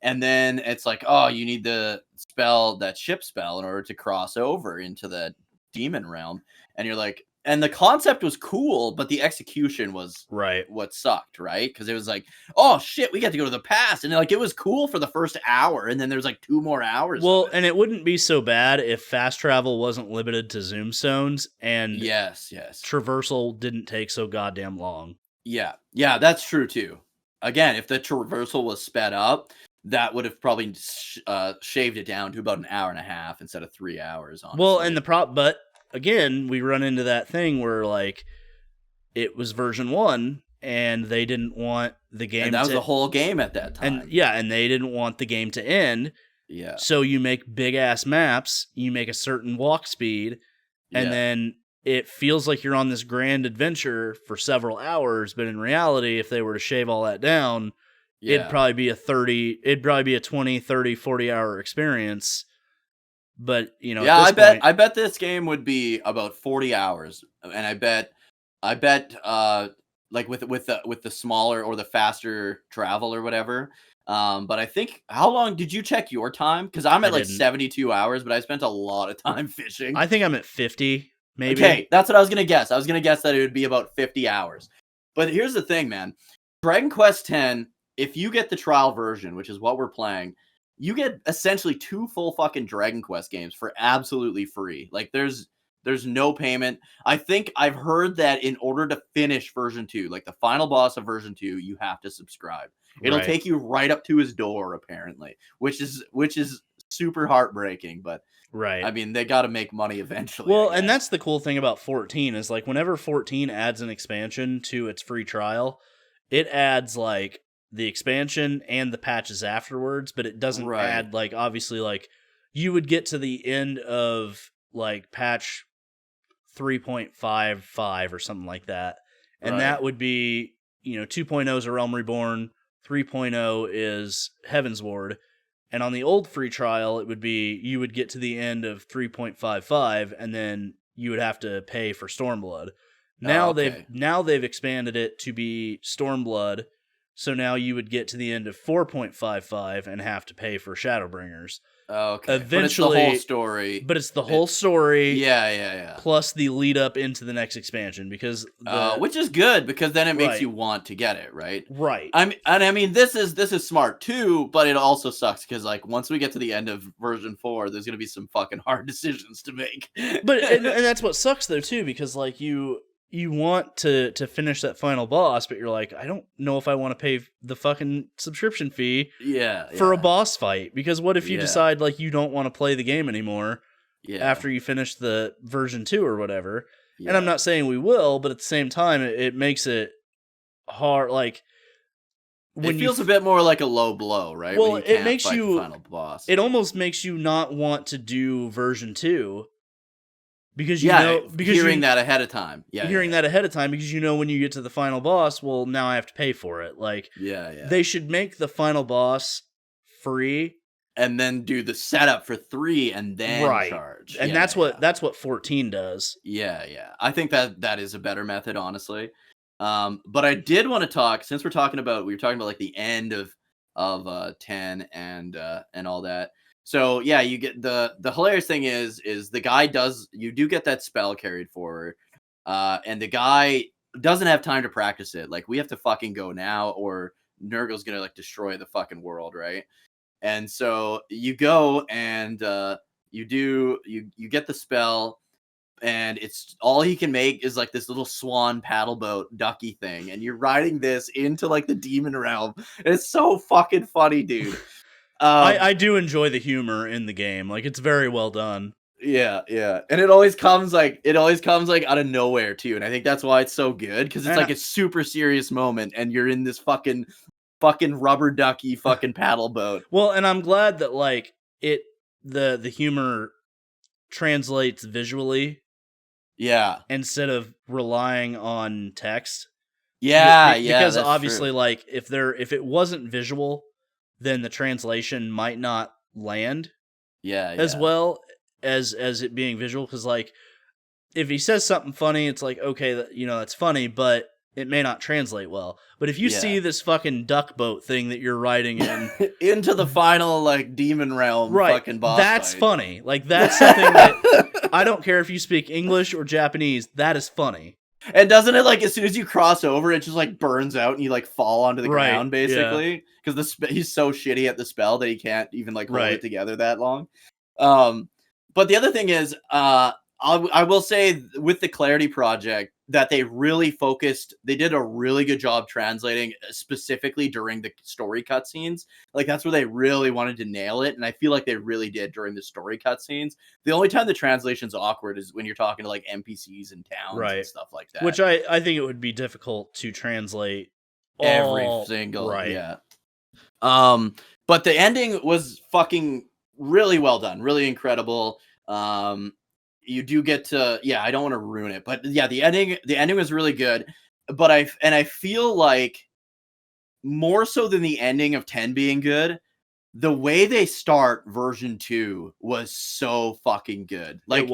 And then it's like, oh, you need the spell, that ship spell, in order to cross over into the demon realm. And you're like, and the concept was cool, but the execution was Right. what sucked, right? Because it was like, oh shit, we got to go to the past, and like it was cool for the first hour, and then there's like 2 more hours. Well, and it wouldn't be so bad if fast travel wasn't limited to zoom zones and yes, traversal didn't take so goddamn long. yeah, that's true too. Again, if the traversal was sped up, that would have probably shaved it down to about an hour and a half instead of 3 hours. Honestly. Well, and but again, we run into that thing where like it was version 1 and they didn't want the game and that was the whole game at that time. And they didn't want the game to end. Yeah. So you make big ass maps, you make a certain walk speed, and then it feels like you're on this grand adventure for several hours, but in reality, if they were to shave all that down, it'd probably be a 20, 30, 40 hour experience. But, you know, I bet this game would be about 40 hours, and I bet like with the smaller or the faster travel or whatever. But I think, how long did you check your time? Because I'm at like 72 hours, but I spent a lot of time fishing. I think I'm at 50, maybe. Okay, that's what I was gonna guess. I was gonna guess that it would be about 50 hours. But here's the thing, man. Dragon Quest X, if you get the trial version, which is what we're playing, you get essentially 2 full fucking Dragon Quest games for absolutely free. Like there's no payment. I think I've heard that in order to finish version 2, like the final boss of version 2, you have to subscribe. It'll take you right up to his door, apparently, which is super heartbreaking, but right. I mean, they got to make money eventually. Well, and that's the cool thing about 14 is like whenever 14 adds an expansion to its free trial, it adds like the expansion and the patches afterwards, but it doesn't add like, obviously, like you would get to the end of like patch 3.55 or something like that. And that would be, you know, 2.0 is A Realm Reborn, 3.0 is Heaven's Ward. And on the old free trial, it would be, you would get to the end of 3.55 and then you would have to pay for Stormblood. Now they've expanded it to be Stormblood. So now you would get to the end of 4.55 and have to pay for Shadowbringers. Okay. Eventually, but it's the whole story. But it's the whole story. Yeah. Plus the lead up into the next expansion, because which is good, because then it makes you want to get it, right? Right. I mean, this is smart too, but it also sucks because like once we get to the end of version 4, there's gonna be some fucking hard decisions to make. But and that's what sucks though too, because like you want to finish that final boss, but you're like, I don't know if I want to pay the fucking subscription fee for a boss fight, because what if you decide like you don't want to play the game anymore after you finish the version 2 or whatever. And I'm not saying we will, but at the same time it makes it hard, like when it feels a bit more like a low blow, right? Well, when it makes you the final boss. It almost makes you not want to do version 2. Because hearing that ahead of time. That ahead of time, because you know when you get to the final boss, well, now I have to pay for it. Like, they should make the final boss free, and then do the setup for 3 and then charge. And that's what 14 does. Yeah. I think that is a better method, honestly. But I did want to talk, since we were talking about like the end of 10 and all that. So yeah, you get the hilarious thing is the guy you do get that spell carried forward, and the guy doesn't have time to practice it. Like, we have to fucking go now, or Nurgle's gonna like destroy the fucking world, right? And so you go and you get the spell, and it's all he can make is like this little swan paddle boat ducky thing, and you're riding this into like the demon realm. It's so fucking funny, dude. I do enjoy the humor in the game. Like, it's very well done. Yeah. And it always comes like out of nowhere too. And I think that's why it's so good, because it's like a super serious moment and you're in this fucking rubber ducky fucking paddle boat. Well, and I'm glad that like the humor translates visually. Yeah. Instead of relying on text. Yeah, because obviously true. Like if it wasn't visual, then the translation might not land as well as it being visual. Because like if he says something funny, it's like, okay, you know, that's funny, but it may not translate well. But if you Yeah. see this fucking duck boat thing that you're riding in into the final like demon realm fucking boss that's fight. funny. Like that's something that I don't care if you speak English or Japanese, that is funny. And doesn't it, like, as soon as you cross over, it just, like, burns out and you, like, fall onto the ground, basically? Because he's so shitty at the spell that he can't even, like, hold it together that long. But the other thing is, I will say with the Clarity Project that they really focused, they did a really good job translating specifically during the story cutscenes. Like that's where they really wanted to nail it. And I feel like they really did during the story cutscenes. The only time the translation's awkward is when you're talking to like NPCs and towns and stuff like that. Which I think it would be difficult to translate every single, but the ending was fucking really well done, really incredible. You do get to, I don't want to ruin it, but yeah, the ending was really good. But I feel like more so than the ending of 10 being good, the way they start version 2 was so fucking good. Like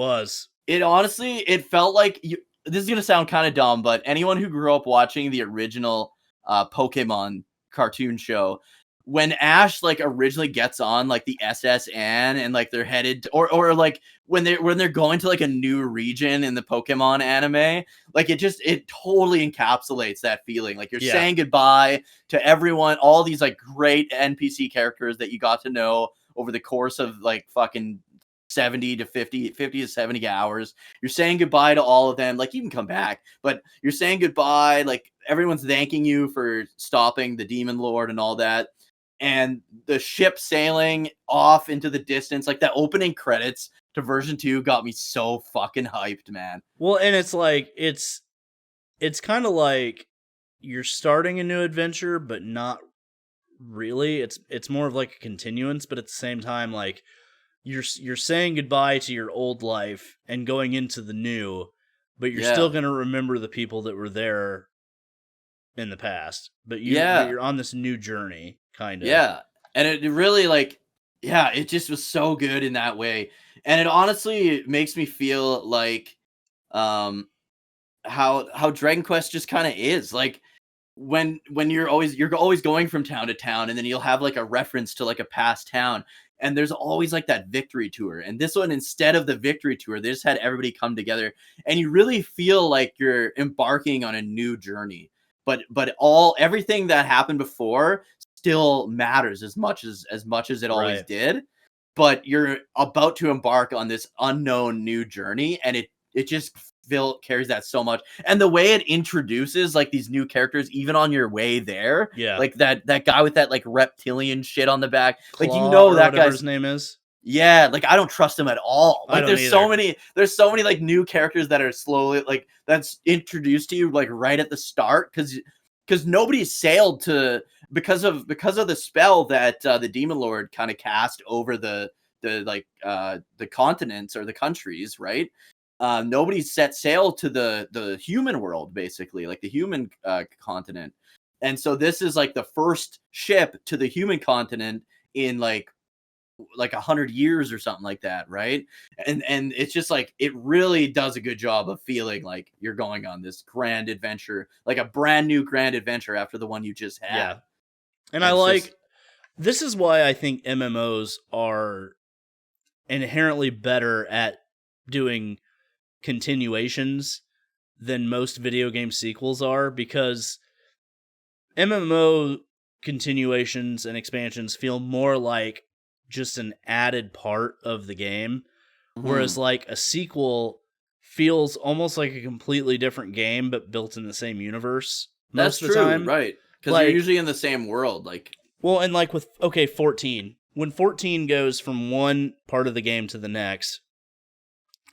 it honestly, it felt like this is going to sound kind of dumb, but anyone who grew up watching the original Pokemon cartoon show, when Ash like originally gets on like the SSN and like they're headed to, or like when they're going to like a new region in the Pokemon anime, like it totally encapsulates that feeling. Like you're saying goodbye to everyone, all these like great NPC characters that you got to know over the course of like fucking 50 to 70 hours. You're saying goodbye to all of them. Like you can come back, but you're saying goodbye. Like everyone's thanking you for stopping the Demon Lord and all that. And the ship sailing off into the distance, like that opening credits to version 2 got me so fucking hyped, man. Well, and it's like, it's kind of like you're starting a new adventure, but not really. It's more of like a continuance, but at the same time, like you're saying goodbye to your old life and going into the new, but you're still going to remember the people that were there in the past, but you're on this new journey, kind of. Yeah, and it really like, it just was so good in that way, and it honestly makes me feel like, how Dragon Quest just kind of is like. When you're always going from town to town, and then you'll have like a reference to like a past town, and there's always like that victory tour. And this one, instead of the victory tour, they just had everybody come together, and you really feel like you're embarking on a new journey. But everything that happened before still matters as much as it always did. But you're about to embark on this unknown new journey, and it just carries that so much. And the way it introduces like these new characters even on your way there, like that guy with that like reptilian shit on the back, Claw, like, you know, that guy's his name is, like I don't trust him at all. Like there's so many like new characters that are slowly like that's introduced to you like right at the start, because nobody sailed to, because of the spell that the Demon Lord kind of cast over the continents or the countries, right? Nobody set sail to the human world, basically, like the human continent. And so this is like the first ship to the human continent in like 100 years or something like that, right? And it's just like it really does a good job of feeling like you're going on this grand adventure, like a brand new grand adventure after the one you just had. And I like this is why I think MMOs are inherently better at doing continuations than most video game sequels are, because MMO continuations and expansions feel more like just an added part of the game, whereas like a sequel feels almost like a completely different game but built in the same universe most of the time. Right? Because like, you're usually in the same world. Like, well, and like with 14, when 14 goes from one part of the game to the next,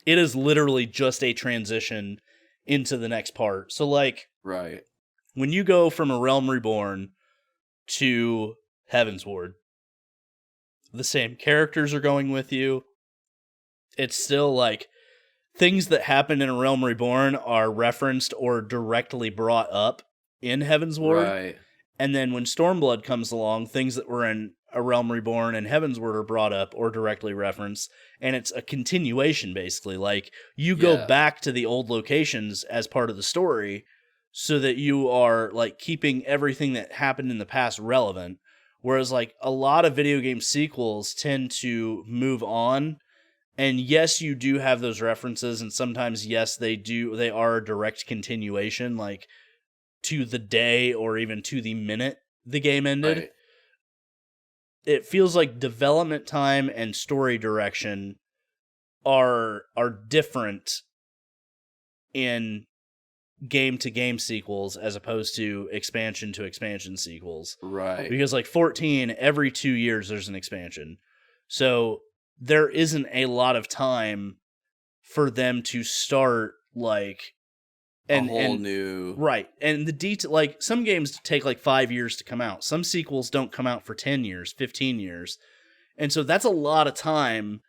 it is literally just a transition into the next part. So like, when you go from A Realm Reborn to Heavensward, the same characters are going with you. It's still like things that happen in A Realm Reborn are referenced or directly brought up in Heavensward. And then when Stormblood comes along, things that were in A Realm Reborn and Heavensward are brought up or directly referenced, and it's a continuation, basically. Like, you go back to the old locations as part of the story, so that you are like keeping everything that happened in the past relevant. Whereas like a lot of video game sequels tend to move on. And yes, you do have those references, and sometimes yes, they are a direct continuation, like to the day or even to the minute the game ended. Right. It feels like development time and story direction are different in game to game sequels as opposed to expansion sequels. Right. Because like 14, every 2 years there's an expansion. So there isn't a lot of time for them to start like a whole new right. And the detail, like some games take like 5 years to come out. Some sequels don't come out for 10 years, 15 years. And so that's a lot of time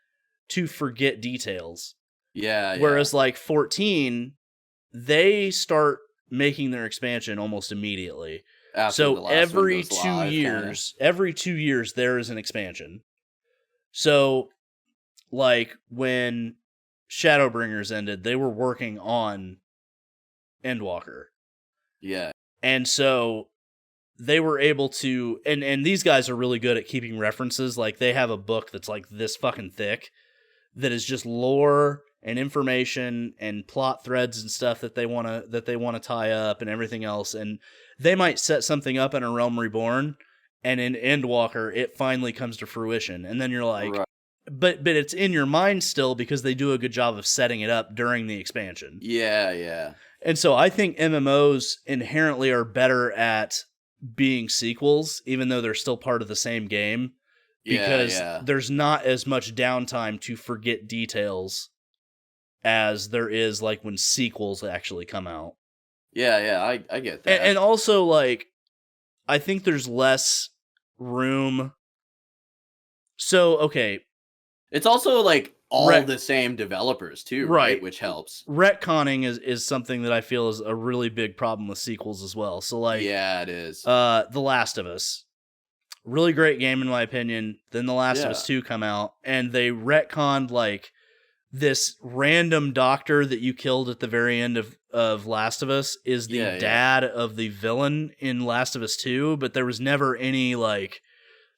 to forget details. Yeah. Whereas like 14, they start making their expansion almost immediately. After so the last every one goes 2 live, years, every 2 years there is an expansion. So like when Shadowbringers ended, they were working on Endwalker. Yeah. And so they were able to and these guys are really good at keeping references. Like they have a book that's like this fucking thick that is just lore and information and plot threads and stuff that they want to tie up and everything else. And they might set something up in A Realm Reborn, and in Endwalker it finally comes to fruition. And then you're like, Right. but it's in your mind still because they do a good job of setting it up during the expansion. Yeah. And so I think MMOs inherently are better at being sequels, even though they're still part of the same game, because there's not as much downtime to forget details as there is like when sequels actually come out. Yeah, I get that. And also, like, I think there's less room. So, okay. It's also like all the same developers too, right? Which helps. Retconning is something that I feel is a really big problem with sequels as well. So like, yeah, it is. The Last of Us, really great game in my opinion. Then The Last of Us 2 come out, and they retconned like this random doctor that you killed at the very end of Last of Us is the dad of the villain in Last of Us 2, but there was never any like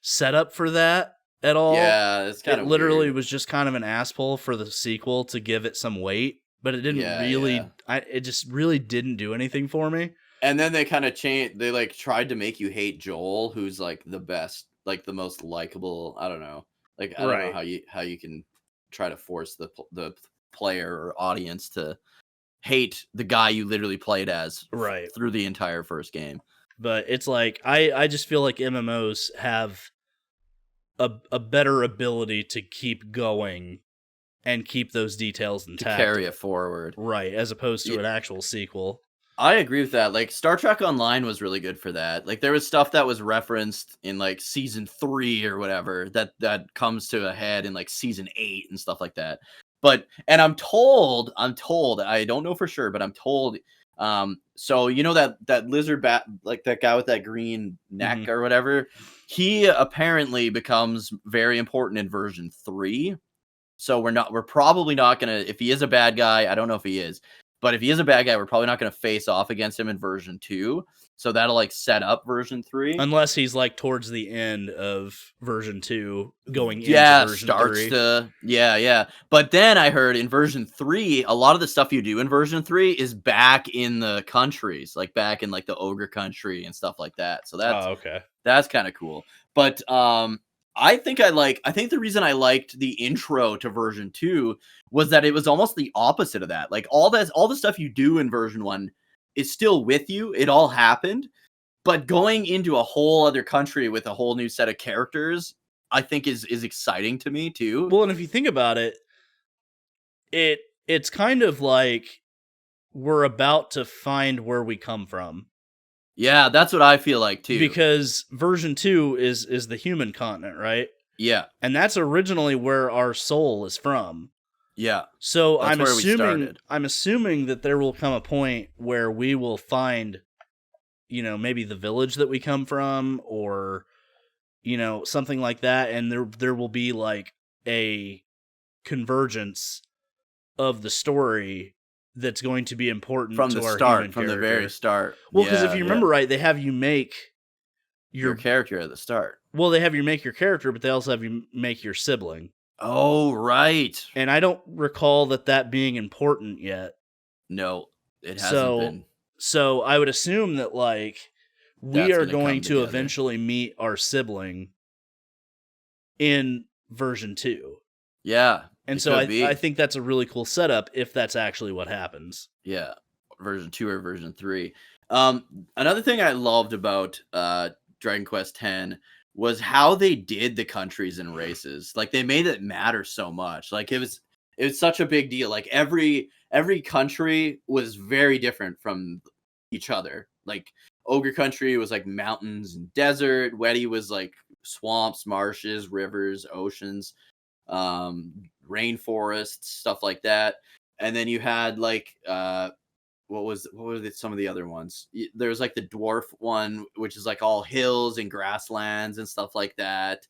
setup for that at all. Yeah, it's kind of literally weird. was just kind of an asshole for the sequel to give it some weight, but it didn't really. It just really didn't do anything for me. And then they kind of changed. They like tried to make you hate Joel, who's like the best, like the most likable. I don't know. Like I don't know how you can try to force the player or audience to hate the guy you literally played as through the entire first game. But it's like I just feel like MMOs have a better ability to keep going and keep those details intact, to carry it forward, right? As opposed to an actual sequel. I agree with that. Like Star Trek Online was really good for that. Like there was stuff that was referenced in like season 3 or whatever that comes to a head in like season 8 and stuff like that. But and I'm told, I don't know for sure, but I'm told so you know that lizard bat, like that guy with that green neck or whatever, he apparently becomes very important in version 3. So we're probably not gonna, if he is a bad guy, I don't know if he is, but if he is a bad guy, we're probably not gonna face off against him in version 2. So that'll like set up version 3. Unless he's like towards the end of version 2 going into version 3. Yeah. But then I heard in version 3, a lot of the stuff you do in version 3 is back in the countries, like back in like the ogre country and stuff like that. So that's kind of cool. But I think the reason I liked the intro to version 2 was that it was almost the opposite of that. Like all the stuff you do in version 1 is still with you. It all happened. But going into a whole other country with a whole new set of characters, I think is exciting to me too. Well, and if you think about it, it's kind of like we're about to find where we come from. Yeah, that's what I feel like too. Because version 2 is the human continent, right? Yeah. And that's originally where our soul is from. Yeah. So I'm assuming that there will come a point where we will find, maybe the village that we come from, or, something like that, and there will be like a convergence of the story that's going to be important from to the our start, human from character. the very start. Well, because if Yeah, you yeah. remember right, they have you make Your character at the start. well, they have you make your character, but they also have you make your sibling. Oh, right. And I don't recall that being important yet. No, it hasn't So been. so I would assume that like we That's are gonna going come to together. eventually meet our sibling in version 2. Yeah, And it so could be. I think that's a really cool setup if that's actually what happens. Yeah, version 2 or version 3. Another thing I loved about Dragon Quest X was how they did the countries and races. Like they made it matter so much. Like it was such a big deal. Like every country was very different from each other. Like Ogre Country was like mountains and desert. Weddy was like swamps, marshes, rivers, oceans, rainforests, stuff like that. And then you had like what were some of the other ones? There's like the dwarf one, which is like all hills and grasslands and stuff like that.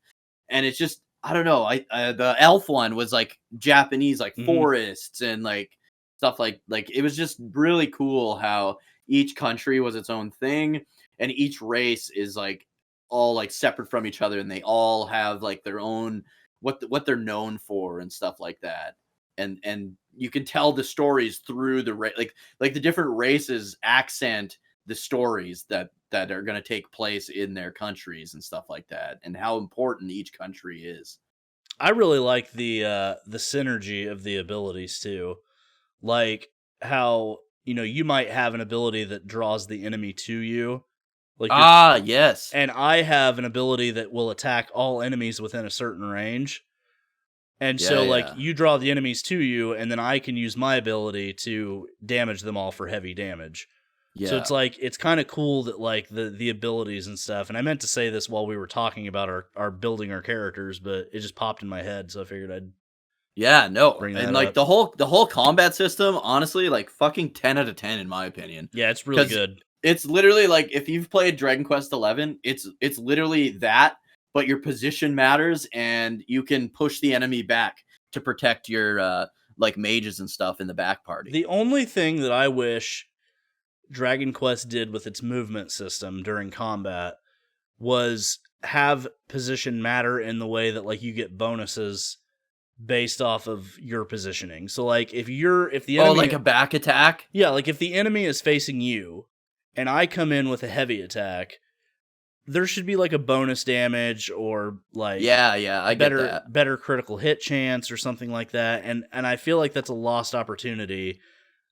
And it's just I don't know. I the elf one was like Japanese, like forests and like stuff like it was just really cool how each country was its own thing, and each race is like all like separate from each other, and they all have like their own what they're known for and stuff like that. And you can tell the stories through the like the different races accent the stories that are going to take place in their countries and stuff like that, and how important each country is. I really like the synergy of the abilities too. Like how, you might have an ability that draws the enemy to you. Like you're Yes. and I have an ability that will attack all enemies within a certain range. And Yeah, so like yeah. you draw the enemies to you, and then I can use my ability to damage them all for heavy damage. So Yeah. it's like it's kind of cool that like the abilities and stuff. And I meant to say this while we were talking about our building our characters, but it just popped in my head, so I figured I'd Yeah, no. bring And that like up. the whole combat system, honestly, like fucking 10 out of 10 in my opinion. Yeah, it's really 'Cause good. it's literally like if you've played Dragon Quest 11, it's literally that, but your position matters and you can push the enemy back to protect your like mages and stuff in the back party. The only thing that I wish Dragon Quest did with its movement system during combat was have position matter in the way that like you get bonuses based off of your positioning. So like if the enemy like a back attack? Yeah, like if the enemy is facing you and I come in with a heavy attack, there should be like a bonus damage or like Yeah, I get that. better critical hit chance or something like that. And I feel like that's a lost opportunity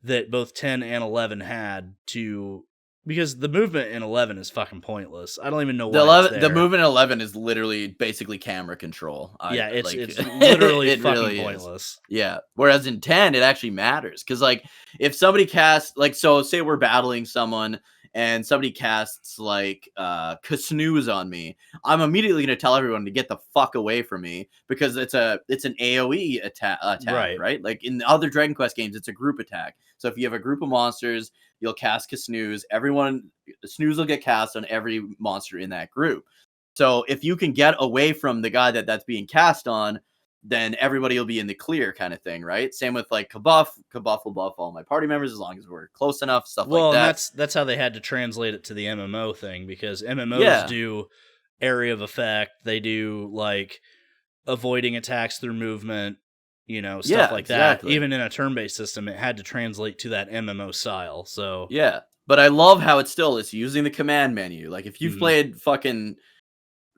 that both 10 and 11 had to, because the movement in 11 is fucking pointless. I don't even know why it's there. The movement in 11 is literally basically camera control. It's literally it fucking really pointless. Is. Yeah. Whereas in 10, it actually matters. Because, like, if somebody casts, like, so say we're battling someone and somebody casts, like, Kasnooze on me, I'm immediately going to tell everyone to get the fuck away from me because it's an AoE attack, right? Like, in other Dragon Quest games, it's a group attack. So if you have a group of monsters, you'll cast Kasnooze. Snooze will get cast on every monster in that group. So if you can get away from the guy that's being cast on, then everybody will be in the clear kind of thing, right? Same with like Kabuff. Kabuff will buff all my party members as long as we're close enough, stuff like that. Well, that's how they had to translate it to the MMO thing, because MMOs do area of effect. They do like avoiding attacks through movement, stuff like that. Even in a turn-based system, it had to translate to that MMO style. So yeah, but I love how it's using the command menu. Like if you've played fucking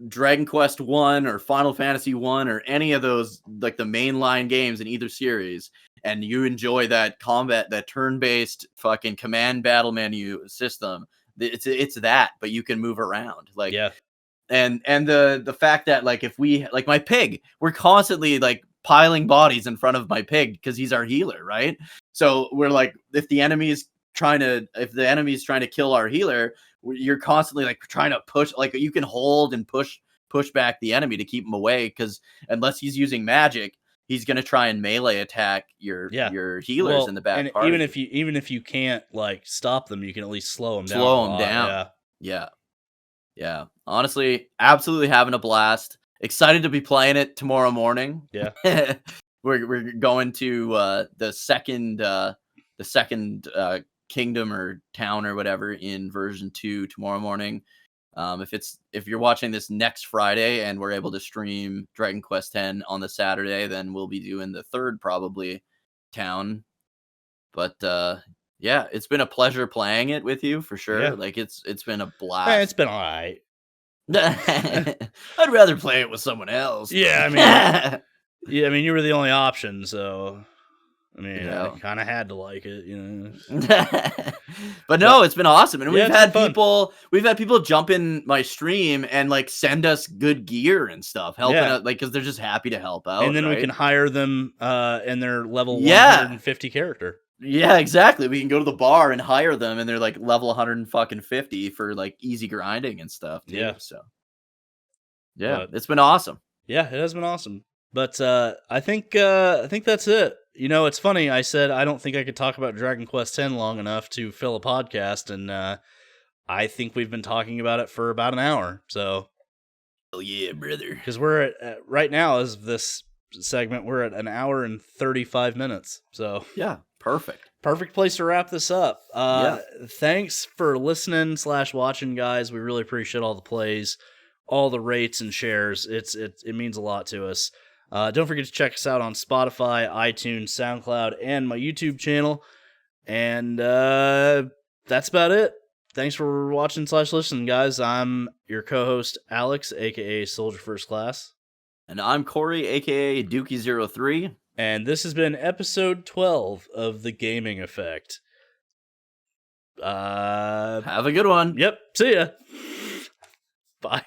Dragon Quest 1 or Final Fantasy 1 or any of those like the mainline games in either series, and you enjoy that combat, that turn-based fucking command battle menu system, it's that, but you can move around. Like and the fact that like if we like my pig, we're constantly like piling bodies in front of my pig because he's our healer, right? So we're like, if the enemy is trying to kill our healer, you're constantly like trying to push, like you can hold and push back the enemy to keep him away, because unless he's using magic, he's gonna try and melee attack your healers in the back and party. even if you can't like stop them, you can at least slow them down. Yeah. Honestly, absolutely having a blast. Excited to be playing it tomorrow morning. Yeah. We're going to the second the second kingdom or town or whatever in version 2 tomorrow morning. If you're watching this next Friday and we're able to stream Dragon Quest X on the Saturday, then we'll be doing the third probably town. But yeah, it's been a pleasure playing it with you for sure. Yeah. Like it's been a blast. It's been all right. I'd rather play it with someone else. Yeah, I mean, you were the only option, so I mean, I kind of had to like it, you know. But no, it's been awesome, and Yeah, we've had people jump in my stream and like send us good gear and stuff, helping us, like because they're just happy to help out. And then right? we can hire them in their level 150 character. Yeah, exactly. We can go to the bar and hire them, and they're like level 150 for like easy grinding and stuff. Too. Yeah. So yeah, it's been awesome. Yeah, it has been awesome. But I think that's it. You know, it's funny. I said I don't think I could talk about Dragon Quest X long enough to fill a podcast, and I think we've been talking about it for about an hour. So, hell yeah, brother. Because we're at right now as this segment, we're at an hour and 35 minutes. So yeah, perfect place to wrap this up. Thanks for listening / watching, guys. We really appreciate all the plays, all the rates and shares. It means a lot to us. Don't forget to check us out on Spotify, iTunes, SoundCloud, and my YouTube channel. And that's about it. Thanks for watching / listening, guys. I'm your co-host, Alex, a.k.a. Soldier First Class. And I'm Corey, a.k.a. Dookie03. And this has been episode 12 of The Gaming Effect. Have a good one. Yep. See ya. Bye.